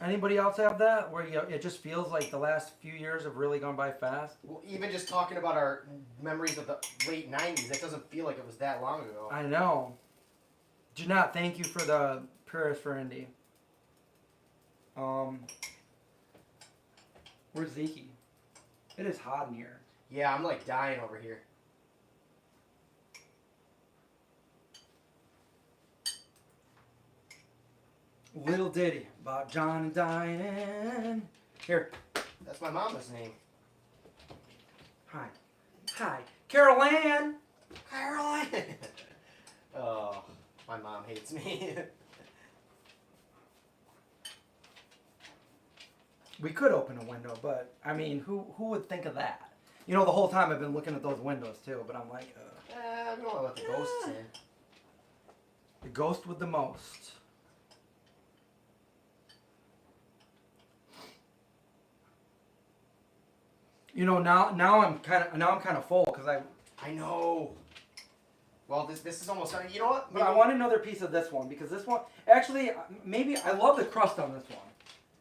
Anybody else have that? Where it just feels like the last few years have really gone by fast? Well, even just talking about our memories of the late 90s, that doesn't feel like it was that long ago. I know. Jeanette, thank you for the prayers for Indy. Where's Zeke? It is hot in here. Yeah, I'm like dying over here. Little ditty about John and Diane. Here. That's my mama's name. Hi. Hi. Carol Ann. Caroline! Oh, my mom hates me. We could open a window, but I mean, who would think of that? The whole time I've been looking at those windows too, but I'm like, I don't want to let the ghosts in. The ghost with the most. Now I'm kind of full because I know. Well, this is almost. You know what? But I want another piece of this one because this one actually maybe I love the crust on this one.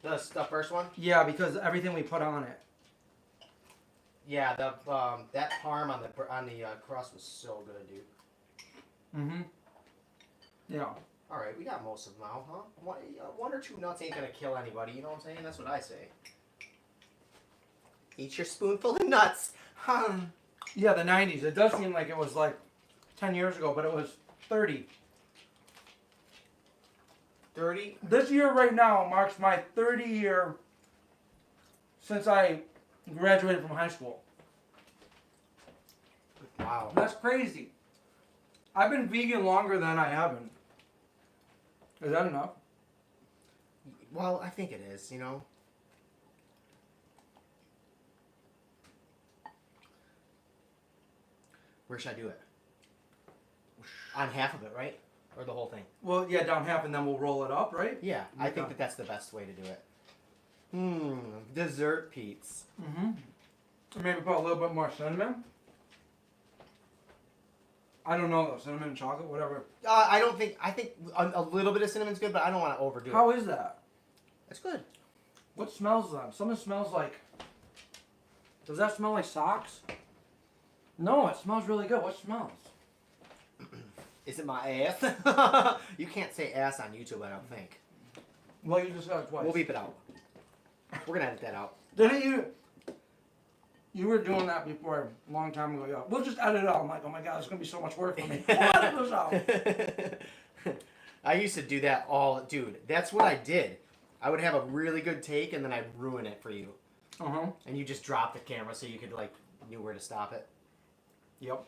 The first one. Yeah, because everything we put on it. Yeah, the that parm on the crust was so good, dude. Mm-hmm. Yeah. All right, we got most of them now, huh? One or two nuts ain't gonna kill anybody. You know what I'm saying? That's what I say. Eat your spoonful of nuts. Yeah, the 90s. It does seem like it was like 10 years ago, but it was 30. 30? This year right now marks my 30-year since I graduated from high school. Wow. That's crazy. I've been vegan longer than I haven't. Is that enough? Well, I think it is, you know. Where should I do it? On half of it, right? Or the whole thing? Well, yeah, down half and then we'll roll it up, right? Yeah, I think Okay. that's the best way to do it. Dessert Pete's. Mm-hmm. Maybe put a little bit more cinnamon. I don't know though, cinnamon and chocolate, whatever. I think a little bit of cinnamon's good, but I don't want to overdo it. How is that? It's good. What smells that? Something smells like. Does that smell like socks? No, it smells really good. What smells? Is it my ass? You can't say ass on YouTube, I don't think. Well, you just said it twice. We'll beep it out. We're gonna edit that out. Didn't you? You were doing that before a long time ago. Yeah, we'll just edit it out. I'm like, oh my god, it's gonna be so much work for me. We'll edit this out. I used to do that dude. That's what I did. I would have a really good take and then I'd ruin it for you. Uh huh. And you just drop the camera so you could knew where to stop it. Yep.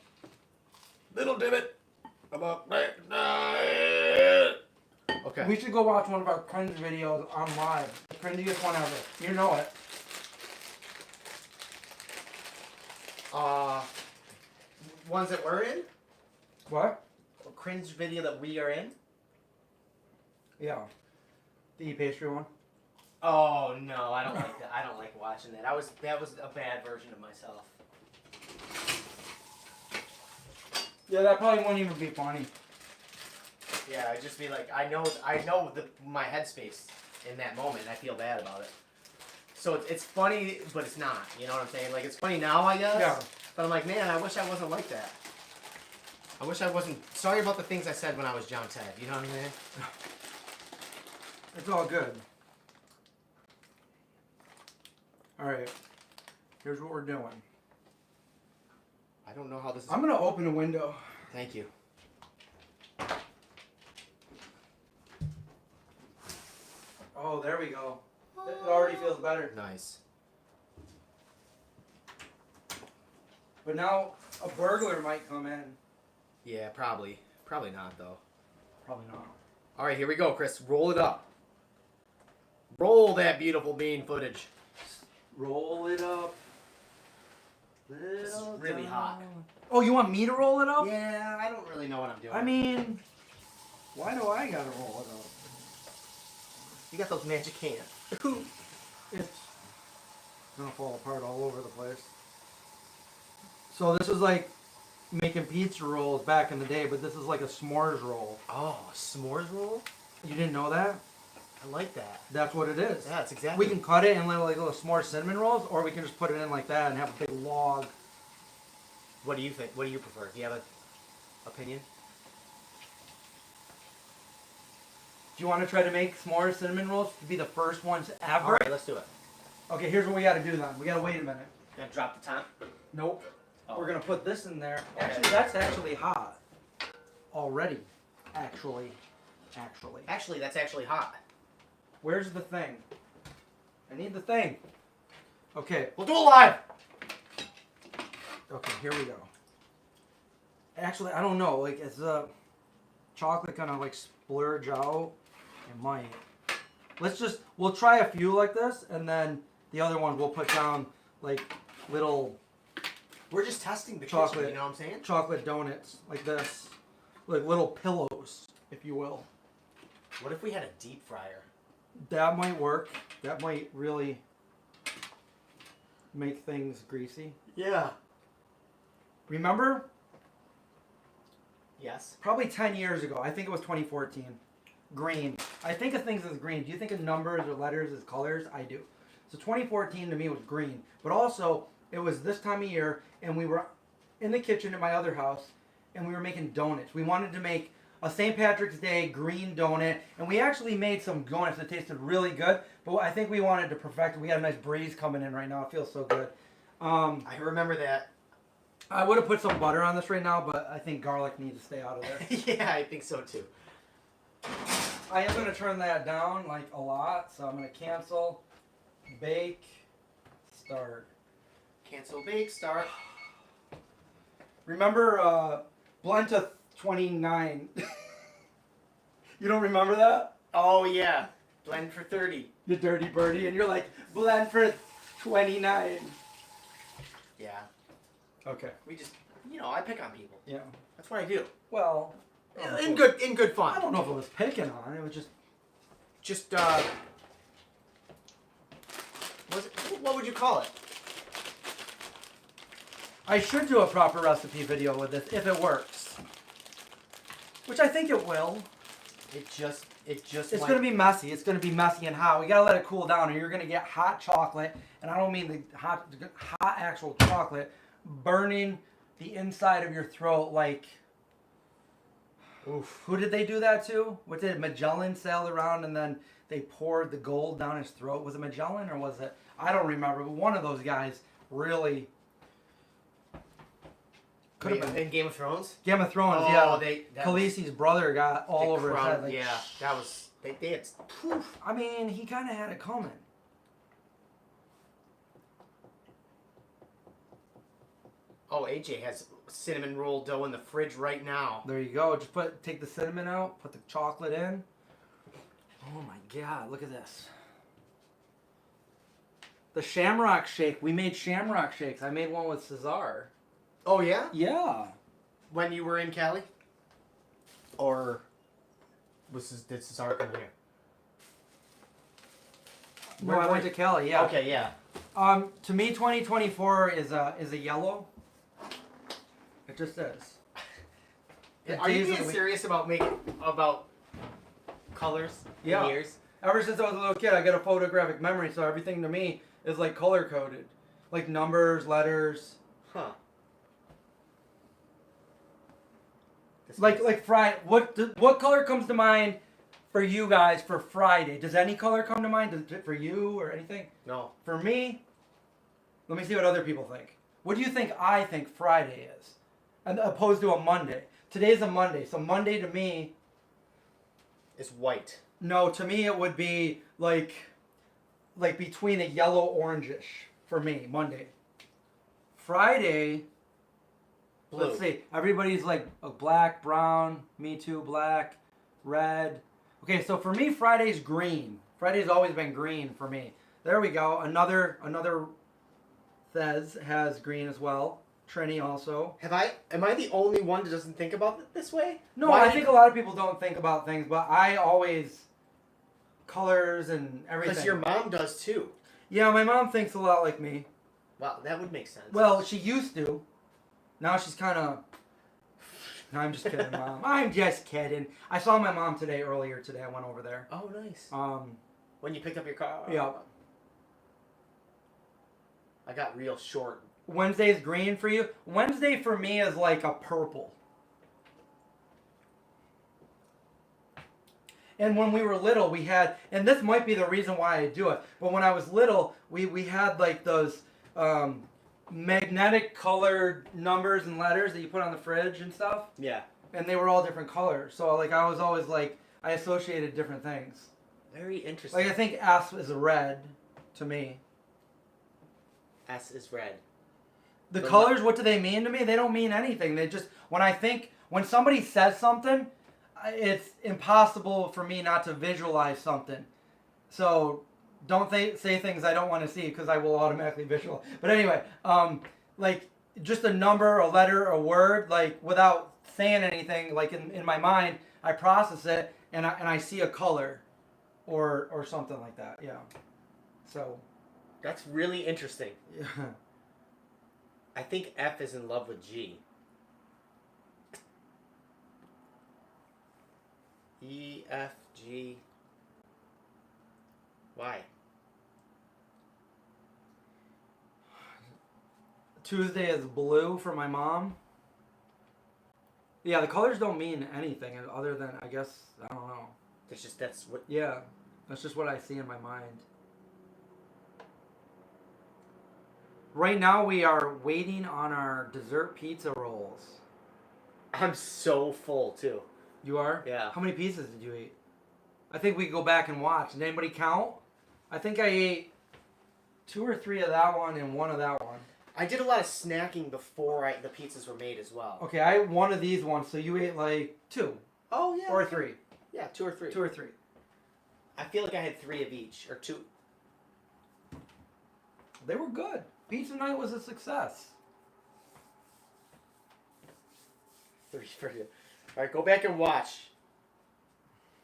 Little divot. Okay. We should go watch one of our cringe videos on live. The cringiest one ever. You know it. Ones that we're in? What? A cringe video that we are in? Yeah. The pastry one. Oh no, I don't like that. I don't like watching that. That was a bad version of myself. Yeah, that probably wouldn't even be funny. Yeah, I'd just be like, I know my headspace in that moment. I feel bad about it. So it's funny, but it's not. You know what I'm saying? Like, it's funny now, I guess. Yeah. But I'm like, man, I wish I wasn't like that. I wish I wasn't. Sorry about the things I said when I was John Ted. You know what I'm saying? It's all good. Alright. Here's what we're doing. I don't know how this is. I'm gonna open a window. Thank you. Oh, there we go. It already feels better. Nice. But now a burglar might come in. Yeah, probably. Probably not, though. Probably not. All right, here we go, Chris. Roll it up. Roll that beautiful bean footage. Roll it up. This is really hot. Oh, you want me to roll it up? Yeah, I don't really know what I'm doing. I mean, why do I gotta roll it up? you got those magic hands. It's gonna fall apart all over the place. So this is like making pizza rolls back in the day, but this is like a s'mores roll. Oh, a s'mores roll? You didn't know that? I like that. That's what it is. Yeah, that's exactly. We can cut it in little s'more cinnamon rolls, or we can just put it in like that and have a big log. What do you think? What do you prefer? Do you have an opinion? Do you want to try to make s'more cinnamon rolls to be the first ones ever? All right, let's do it. Okay, here's what we got to do then. We got to wait a minute. Gonna drop the top. Nope. Oh. We're gonna put this in there. Okay. Actually, that's actually hot. Already. Actually. Actually, that's actually hot. Where's the thing? I need the thing. Okay. We'll do it live. Okay, here we go. Actually, I don't know. Like, is the chocolate gonna like splurge out? It might. We'll try a few like this, and then the other ones we'll put down like little We're just testing the Chocolate. kitchen, you know what I'm saying? chocolate donuts like this. Like little pillows, if you will. What if we had a deep fryer? That might work. That might really make things greasy. Yeah. Remember? Yes. Probably 10 years ago. I think it was 2014. Green. I think of things as green. Do you think of numbers or letters as colors? I do. So 2014 to me was green. But also, it was this time of year, and we were in the kitchen at my other house, and we were making donuts. We wanted to make a St. Patrick's Day green donut, and we actually made some donuts that tasted really good, but I think we wanted to perfect it. We got a nice breeze coming in right now. It feels so good. I remember that. I would have put some butter on this right now, but I think garlic needs to stay out of this. Yeah, I think so too. I am going to turn that down like a lot, so I'm going to cancel, bake, start. Cancel bake, start. Remember Blenta 29? You don't remember that? Oh yeah, blend for 30. You dirty birdie, and you're like, blend for 29. Yeah, Okay. we just, I pick on people. Yeah. That's what I do. Well, In good fun. I don't know if it was picking on. It was just. What would you call it? I should do a proper recipe video with this if it works. Which I think it will. It's going to be messy. It's going to be messy and hot. We got to let it cool down, or you're going to get hot chocolate. And I don't mean the hot actual chocolate burning the inside of your throat like. Oof. Who did they do that to? What did Magellan sail around and then they poured the gold down his throat? Was it Magellan or was it? I don't remember. But one of those guys really. Could have been in Game of Thrones. Game of Thrones, Oh, yeah. Khaleesi's brother got all over his head. Like, yeah, that was they had. Poof. I mean, he kind of had it coming. Oh, AJ has cinnamon roll dough in the fridge right now. There you go. Just take the cinnamon out, put the chocolate in. Oh my God! Look at this. The shamrock shake. We made shamrock shakes. I made one with Cesar. Oh yeah? Yeah. When you were in Cali? Or did Cesar come here? No, I went to Cali. Yeah. Okay, yeah. To me, 2024 is a yellow. It just is. Are you being serious about colors? Yeah. And years? Ever since I was a little kid, I got a photographic memory, so everything to me is like color coded, like numbers, letters. Huh. Like Friday. What color comes to mind for you guys for Friday? Does any color come to mind for you or anything? No. For me, let me see what other people think. What do you think I think Friday is, and opposed to a Monday? Today's a Monday, so Monday to me. It's white. No, to me it would be like between a yellow orangish for me. Monday. Friday. Blue. Let's see. Everybody's like black, brown, me too, black, red. Okay, so for me, Friday's green. Friday's always been green for me. There we go. Another Thez has green as well. Trini also. Am I the only one that doesn't think about it this way? No, I think a lot of people don't think about things, but I always colors and everything. Because your mom does too. Yeah, my mom thinks a lot like me. Wow, that would make sense. Well, she used to. Now she's kind of. No, I'm just kidding, Mom. I'm just kidding. I saw my mom earlier today. I went over there. Oh, nice. When you picked up your car. Yeah. I got real short. Wednesday's green for you. Wednesday for me is like a purple. And when we were little, we had, and this might be the reason why I do it, but when I was little, we had like those magnetic colored numbers and letters that you put on the fridge and stuff. Yeah. And they were all different colors. So like I was always like, I associated different things. Very interesting. Like I think S is red to me. S is red. The colors, what do they mean to me? They don't mean anything. They just, when somebody says something, it's impossible for me not to visualize something. So don't say things I don't want to see because I will automatically visualize. But anyway, like just a number, a letter, a word, like without saying anything, like in my mind, I process it and I see a color or something like that. Yeah. So. That's really interesting. Yeah. I think F is in love with G. E, F, G. Why? Tuesday is blue for my mom. Yeah, the colors don't mean anything other than, I guess, I don't know. That's what... Yeah, that's just what I see in my mind. Right now we are waiting on our dessert pizza rolls. I'm so full, too. You are? Yeah. How many pieces did you eat? I think we could go back and watch. Did anybody count? I think I ate 2 or 3 of that one and 1 of that one. I did a lot of snacking before the pizzas were made as well. Okay, I ate 1 of these ones, so you ate like 2. Oh yeah. Or 3. Yeah, 2 or 3. 2 or 3. I feel like I had 3 of each or 2. They were good. Pizza night was a success. 3 for you. All right, go back and watch.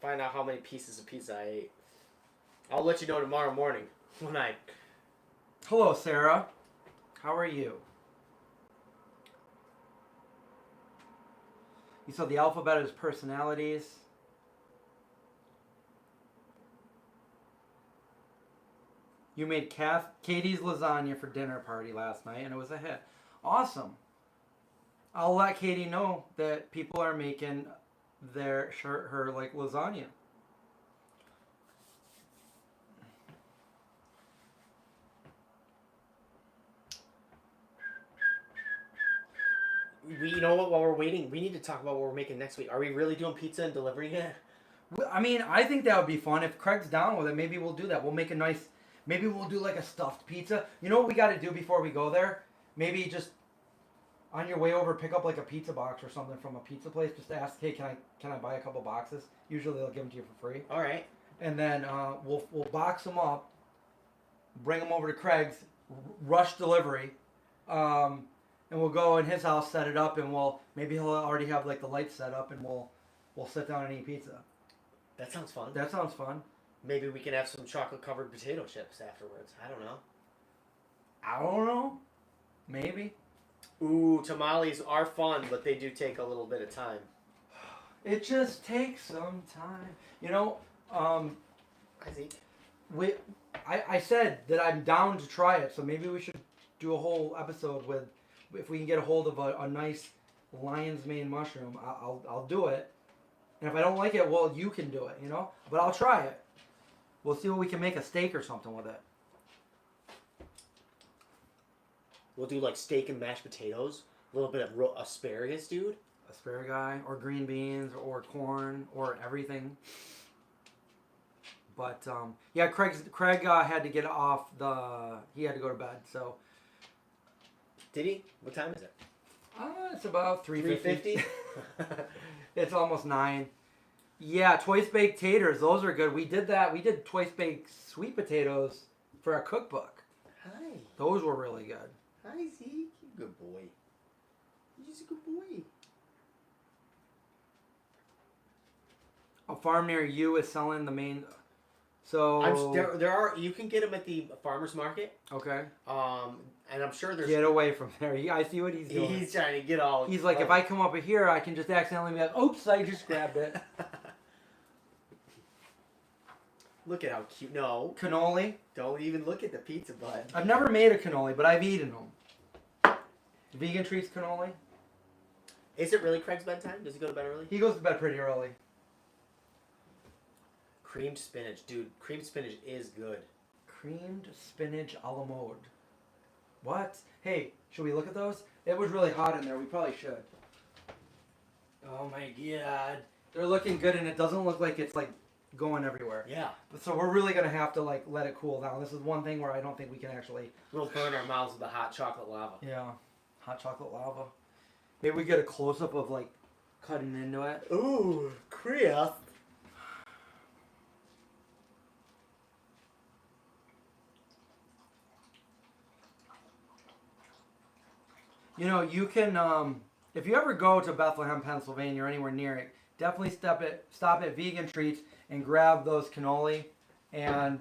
Find out how many pieces of pizza I ate. I'll let you know tomorrow morning when I. Hello, Sarah. How are you? You saw the alphabet as personalities. You made Katie's lasagna for dinner party last night, and it was a hit. Awesome. I'll let Katie know that people are making her like lasagna. You know what? While we're waiting, we need to talk about what we're making next week. Are we really doing pizza and delivering it? I mean, I think that would be fun. If Craig's down with it, maybe we'll do that. We'll make a nice, maybe we'll do like a stuffed pizza. You know what we got to do before we go there? Maybe just on your way over, pick up like a pizza box or something from a pizza place. Just ask, hey, can I buy a couple boxes? Usually they'll give them to you for free. All right. And then we'll box them up, bring them over to Craig's, rush delivery, and we'll go in his house, set it up, and maybe he'll already have like the lights set up, and we'll sit down and eat pizza. That sounds fun. That sounds fun. Maybe we can have some chocolate-covered potato chips afterwards. I don't know. I don't know. Maybe. Ooh, tamales are fun, but they do take a little bit of time. It just takes some time. You know, Hi, Zeke. I said that I'm down to try it, so maybe we should do a whole episode with, if we can get a hold of a nice lion's mane mushroom, I'll do it. And if I don't like it, well, you can do it, you know? But I'll try it. We'll see what we can make a steak or something with it. We'll do like steak and mashed potatoes. A little bit of asparagus, dude. Asparagus, or green beans, or corn, or everything. But, yeah, Craig had to get off he had to go to bed, so. Did he? What time is it? It's about 3:50. 3:50? It's almost 9. Yeah, twice baked taters. Those are good. We did that. We did twice baked sweet potatoes for our cookbook. Hi. Those were really good. Hi, Zeke. You good boy. You're just a good boy. A farm near you is selling the main. So there are, you can get them at the farmer's market. Okay. And I'm sure there's. Get away from there. I see what he's doing. He's trying to get all. He's like, if I come up here, I can just accidentally be like, oops, I just grabbed it. Look at how cute. No. Cannoli. Don't even look at the pizza, bud. I've never made a cannoli, but I've eaten them. Vegan treats cannoli. Is it really Craig's bedtime? Does he go to bed early? He goes to bed pretty early. Creamed spinach. Dude, creamed spinach is good. Creamed spinach a la mode. What? Hey, should we look at those? It was really hot in there. We probably should. Oh my god. They're looking good, and it doesn't look like it's like going everywhere. Yeah. So we're really going to have to like let it cool down. This is one thing where I don't think we can actually. We'll burn our mouths with the hot chocolate lava. Yeah. Hot chocolate lava. Maybe we get a close-up of like cutting into it. Ooh, crisp. You know, you can, if you ever go to Bethlehem, Pennsylvania, or anywhere near it, definitely stop at Vegan Treats and grab those cannoli. And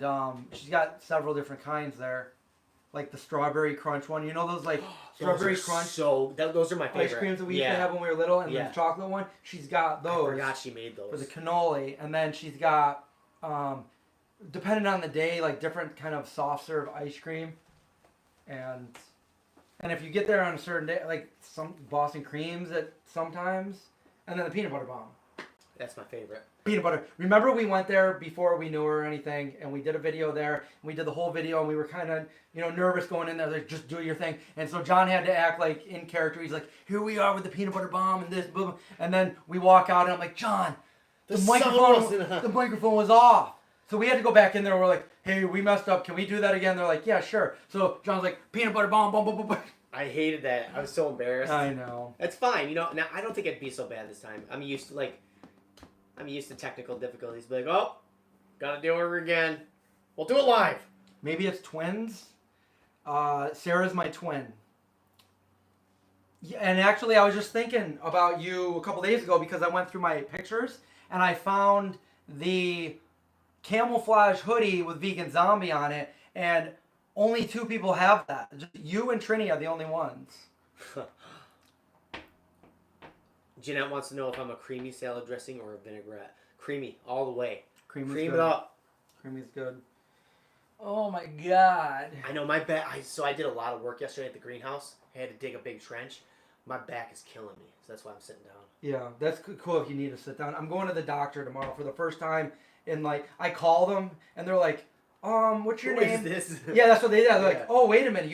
she's got several different kinds there, like the strawberry crunch one. You know those like strawberry crunch? Those are my favorite Ice creams that we used to have when we were little, and Yeah. the chocolate one. She's got those. I forgot she made those. For the cannoli, and then she's got, depending on the day, like different kind of soft serve ice cream, and if you get there on a certain day, like some Boston creams at sometimes, and then the peanut butter bomb. That's my favorite. Peanut butter. Remember we went there before we knew her or anything, and we did a video there, and we did the whole video, and we were kind of, nervous going in there, like, just do your thing. And so John had to act like in character. He's like, here we are with the peanut butter bomb and this, boom. And then we walk out, and I'm like, John, the microphone was off. So we had to go back in there. And we're like, hey, we messed up. Can we do that again? They're like, yeah, sure. So John's like, peanut butter bomb, boom, boom, boom, boom. I hated that. I was so embarrassed. I know. It's fine. You know, now I don't think it'd be so bad this time. I'm used to technical difficulties. Be like, oh, gotta do it again. We'll do it live. Maybe it's twins. Sarah's my twin. Yeah, and actually, I was just thinking about you a couple days ago because I went through my pictures and I found the camouflage hoodie with vegan zombie on it, and only 2 people have that. Just you and Trini are the only ones. Jeanette wants to know if I'm a creamy salad dressing or a vinaigrette. Creamy, all the way. Creamy's Cream good. it up. Creamy's good. Oh my god. I know my back. So I did a lot of work yesterday at the greenhouse. I had to dig a big trench. My back is killing me, so that's why I'm sitting down. Yeah, that's cool if you need to sit down. I'm going to the doctor tomorrow for the first time. And like, I call them and they're like, what's your name? Who is this? Yeah, that's what they did. They're Yeah. like, oh, wait a minute,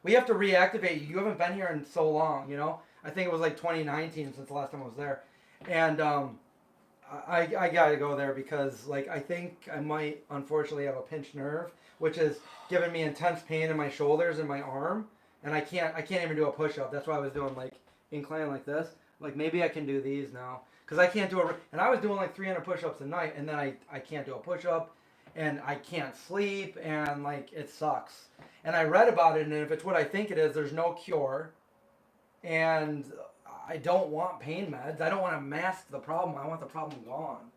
we have to reactivate you. You haven't been here in so long, you know? I think it was like 2019 since the last time I was there. And I gotta go there because like I think I might unfortunately have a pinched nerve, which is giving me intense pain in my shoulders and my arm. And I can't even do a push-up. That's why I was doing like incline like this. Like maybe I can do these now. Because I can't do it. And I was doing like 300 push-ups a night. And then I can't do a push-up. And I can't sleep. And like it sucks. And I read about it. And if it's what I think it is, there's no cure. And I don't want pain meds. I don't want to mask the problem. I want the problem gone.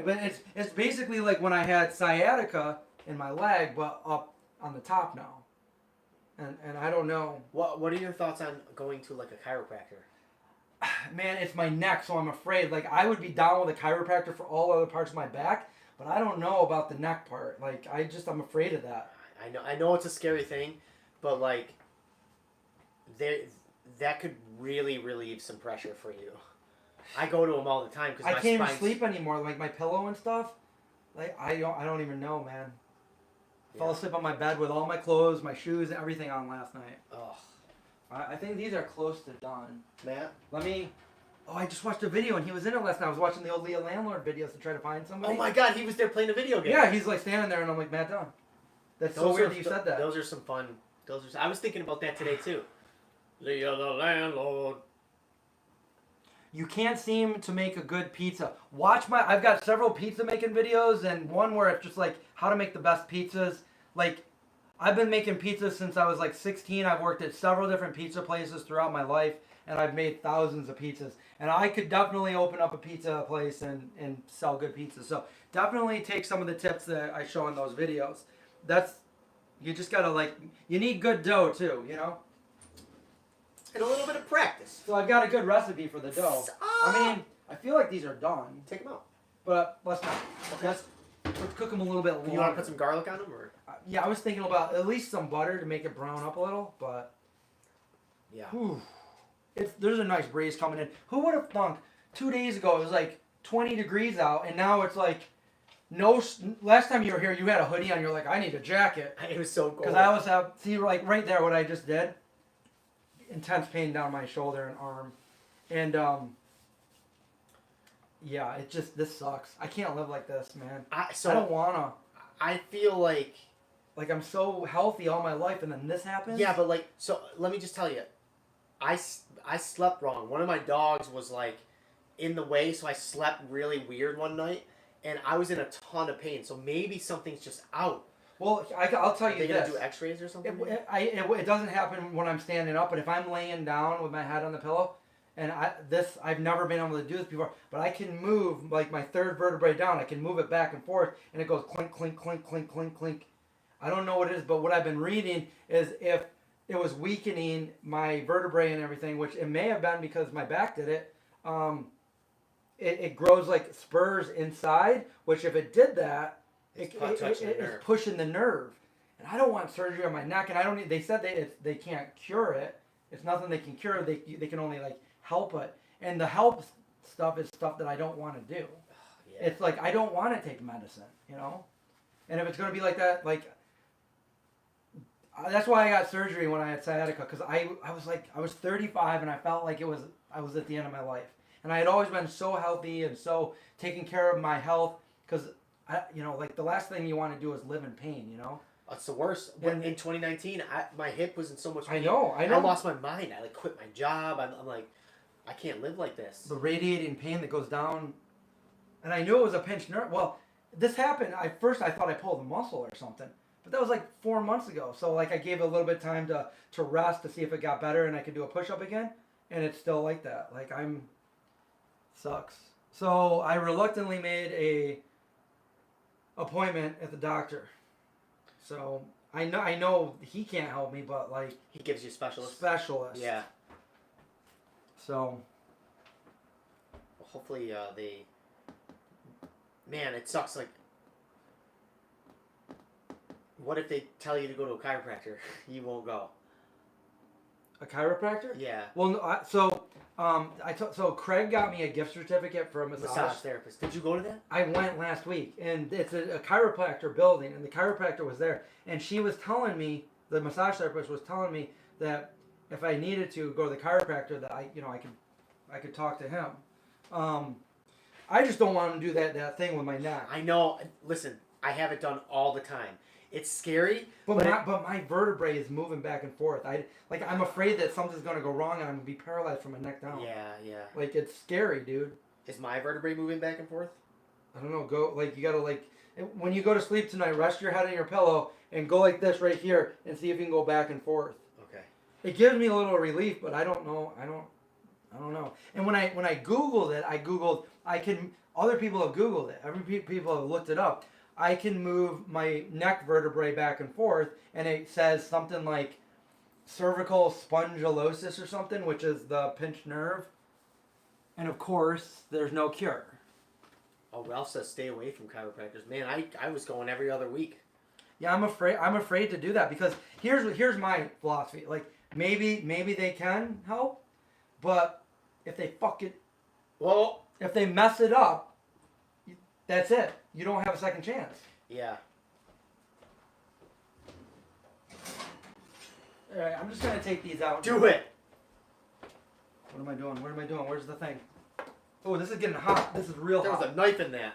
But it's basically like when I had sciatica in my leg, but up on the top now. And I don't know. What are your thoughts on going to like a chiropractor? Man, it's my neck, so I'm afraid. Like, I would be down with a chiropractor for all other parts of my back, but I don't know about the neck part. Like, I'm afraid of that. I know it's a scary thing, but like, that could really relieve some pressure for you. I go to them all the time because I can't even sleep anymore. Like my pillow and stuff. Like I don't even know, man. Yeah. Fell asleep on my bed with all my clothes, my shoes, and everything on last night. Oh, I think these are close to done. Matt. Let me. Oh, I just watched a video and he was in it last night. I was watching the old Leah Landlord videos to try to find somebody. Oh my God, he was there playing a video game. Yeah, he's like standing there and I'm like, Matt, done. That's so weird that you said that. Those are some fun. I was thinking about that today too. Leah the Landlord. You can't seem to make a good pizza. I've got several pizza making videos and one where it's just like how to make the best pizzas. Like, I've been making pizzas since I was like 16. I've worked at several different pizza places throughout my life and I've made thousands of pizzas. And I could definitely open up a pizza place and sell good pizzas. So definitely take some of the tips that I show in those videos. You just gotta you need good dough too, you know? And a little bit of practice. So I've got a good recipe for the dough. I mean, I feel like these are done. Take them out. But let's not. Okay. Let's cook them a little bit longer. You want to put some garlic on them, or? Yeah, I was thinking about at least some butter to make it brown up a little, but Yeah. whew, there's a nice breeze coming in. Who would have thunk 2 days ago it was like 20 degrees out, and now it's like last time you were here, you had a hoodie on. You're like, I need a jacket. It was so cold. Because I always have, see, like right there, what I just did. Intense pain down my shoulder and arm, and yeah, this sucks. I can't live like this, man. I don't wanna. I feel like I'm so healthy all my life, and then this happens. Yeah, but so let me just tell you, I slept wrong. One of my dogs was in the way, so I slept really weird one night, and I was in a ton of pain. So maybe something's just out. Well, I'll tell you this. Are they gonna do X-rays or something? It doesn't happen when I'm standing up, but if I'm laying down with my head on the pillow, and I've never been able to do this before, but I can move like my third vertebrae down. I can move it back and forth, and it goes clink, clink, clink, clink, clink, clink. I don't know what it is, but what I've been reading is if it was weakening my vertebrae and everything, which it may have been because my back did it. It grows like spurs inside, which if it did that. It's pushing the nerve, and I don't want surgery on my neck, and I don't. They said they can't cure it. It's nothing they can cure. They can only help it, and the help stuff is stuff that I don't want to do. Yeah. It's like I don't want to take medicine, you know. And if it's going to be like that, that's why I got surgery when I had sciatica, because I was 35 and I felt like I was at the end of my life, and I had always been so healthy and so taking care of my health because like the last thing you want to do is live in pain, you know? It's the worst. And- In 2019, my hip was in so much pain. I know. I lost my mind. I like quit my job. I'm like, I can't live like this. The radiating pain that goes down. And I knew it was a pinched nerve. Well, this happened. First I thought I pulled a muscle or something. But that was like 4 months ago. So like I gave it a little bit of time to rest to see if it got better and I could do a push-up again. And it's still like that. Like sucks. So I reluctantly made a appointment at the doctor. So I know he can't help me, but like He gives you a specialist. Yeah. So Well, hopefully they. Man, it sucks. Like, what if they tell you to go to a chiropractor? You won't go. a chiropractor? Yeah. Well, no, so Craig got me a gift certificate for a Massage therapist. Did you go to that? I went last week, and it's a chiropractor building, and the chiropractor was there, and she was telling me, the massage therapist was telling me that if I needed to go to the chiropractor, that I could talk to him. I just don't want to do that thing with my neck. I know. Listen, I have it done all the time. It's scary, But my vertebrae is moving back and forth. I'm afraid that something's gonna go wrong and I'm gonna be paralyzed from my neck down. Yeah. Like it's scary, dude. Is my vertebrae moving back and forth? I don't know. You gotta when you go to sleep tonight, rest your head on your pillow and go like this right here and see if you can go back and forth. Okay. It gives me a little relief, but I don't know. I don't know. And when I Googled it, other people have Googled it. People have looked it up. I can move my neck vertebrae back and forth, and it says something like cervical spondylosis or something, which is the pinched nerve. And of course, there's no cure. Oh, Ralph says stay away from chiropractors. Man, I was going every other week. Yeah, I'm afraid to do that because here's my philosophy. Like maybe they can help, but if they if they mess it up, that's it. You don't have a second chance. Yeah. All right, I'm just gonna take these out. Do it. What am I doing? What am I doing? Where's the thing? Oh, this is getting hot. This is real There hot. was a knife in that.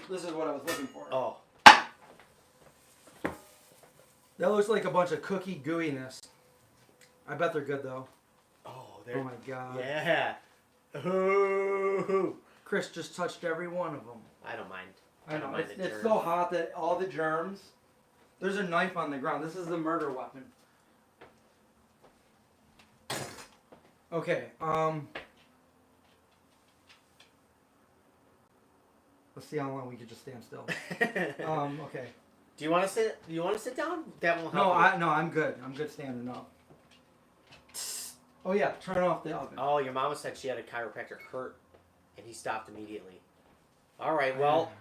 This is what I was looking for. Oh. That looks like a bunch of cookie gooiness. I bet they're good though. Oh, Oh my god. Yeah. Ooh. Chris just touched every one of them. I don't mind. I know. don't mind the It's germs. so hot that all the germs. There's a knife on the ground. This is the murder weapon. Okay. Let's see how long we could just stand still. Okay. Do you want to sit? Do you want to sit down? That won't No, help. I'm good. I'm good standing up. Oh yeah, turn off the oven. Oh, your mama said she had a chiropractor hurt, and he stopped immediately. All right. Well,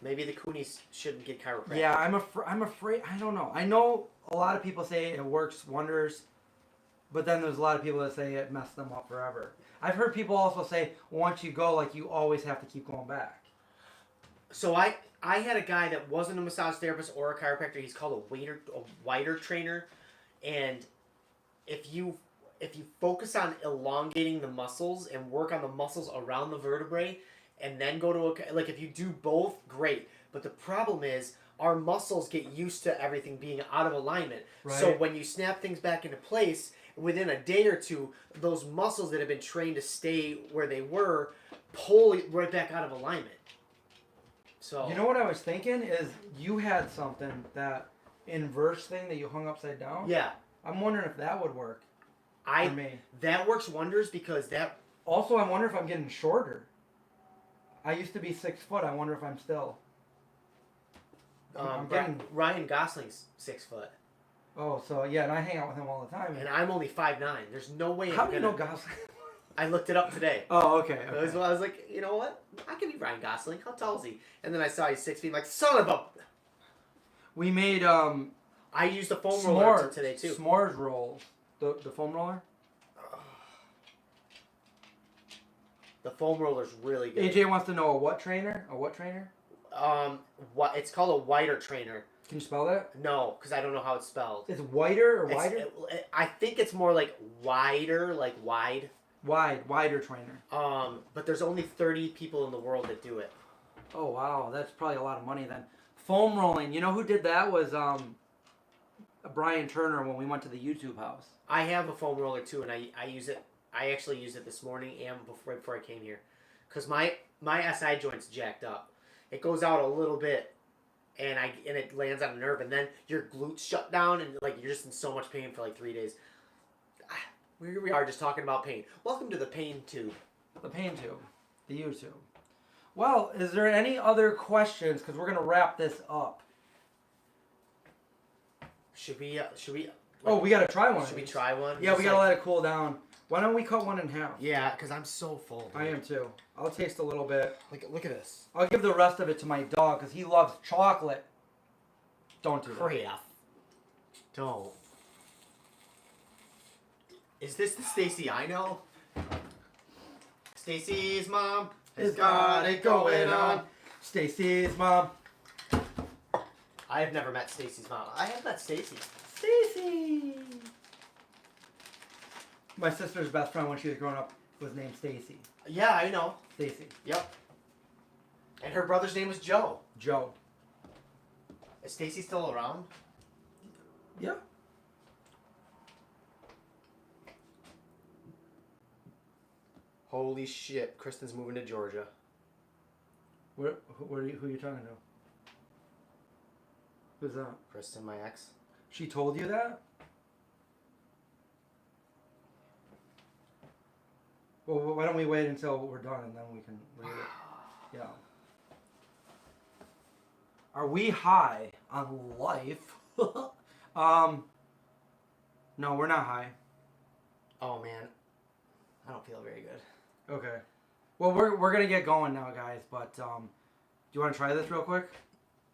maybe the Coonies shouldn't get chiropractic. Yeah, I'm afraid. I don't know. I know a lot of people say it works wonders, but then there's a lot of people that say it messed them up forever. I've heard people also say once you go, like you always have to keep going back. So I had a guy that wasn't a massage therapist or a chiropractor. He's called a wider trainer, and if you focus on elongating the muscles and work on the muscles around the vertebrae, and then go to like if you do both, great. But the problem is our muscles get used to everything being out of alignment. Right. So when you snap things back into place, within a day or two, those muscles that have been trained to stay where they were pull right back out of alignment. So You know what I was thinking is you had something, that inverse thing that you hung upside down. yeah, I'm wondering if that would work for me. that works wonders because that Also, I wonder if I'm getting shorter. I used to be 6 foot. I wonder if I'm still. I'm getting. Ryan Gosling's 6 foot, Oh, so yeah, and I hang out with him all the time. and I'm only 5'9". There's no way. How I'm do you gonna, know Gosling? I looked it up today. Oh, okay. I was like, you know what? I can be Ryan Gosling. How tall is he? And then I saw he's 6 feet. I'm like, son of a. We made I used the foam roller s'mores today too. S'mores rolls. The foam roller. The foam roller's really good. AJ wants to know a what trainer? A what trainer? What it's called a wider trainer. Can you spell that? No, because I don't know how it's spelled. It's whiter or It's- wider? I think it's more like wider, like wide. Wider trainer. But there's only 30 people in the world that do it. Oh wow, that's probably a lot of money then. Foam rolling. You know who did that was Brian Turner when we went to the YouTube house. I have a foam roller too, and I use it. I actually used it this morning and right before I came here, cause my SI joint's jacked up. It goes out a little bit, and it lands on a nerve, and then your glutes shut down, and like you're just in so much pain for like 3 days. Here we are just talking about pain. Welcome to the pain tube. The pain tube, the YouTube. Well, is there any other questions? Because we're gonna wrap this up. Should we? Oh, we gotta try one. Should we try one? Yeah, we gotta let it cool down. Why don't we cut one in half? Yeah, because I'm so full. Dude. I am too. I'll taste a little bit. Look at this. I'll give the rest of it to my dog because he loves chocolate. Don't do that. Crap. Don't. Is this the Stacy I know? Stacy's mom has got it going on. Stacy's mom. I have never met Stacy's mom. I have met Stacy. Stacy. My sister's best friend when she was growing up was named Stacy. Yeah, I know. Stacy. Yep. And her brother's name was Joe. Joe. Is Stacy still around? Yeah. Holy shit! Kristen's moving to Georgia. Who are you talking to? Who's that? Kristen, my ex. She told you that? Well, why don't we wait until we're done and then we can read it? Yeah. Are we high on life? No, we're not high. Oh man, I don't feel very good. Okay. Well, we're gonna get going now, guys. But do you want to try this real quick?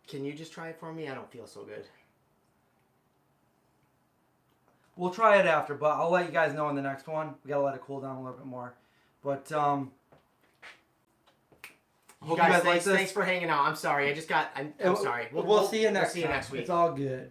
Can you just try it for me? I don't feel so good. We'll try it after, but I'll let you guys know in the next one. We gotta let it cool down a little bit more. But hope you guys like this. Thanks for hanging out. I'm sorry. I'm sorry. We'll see you next time. See you next week. It's all good.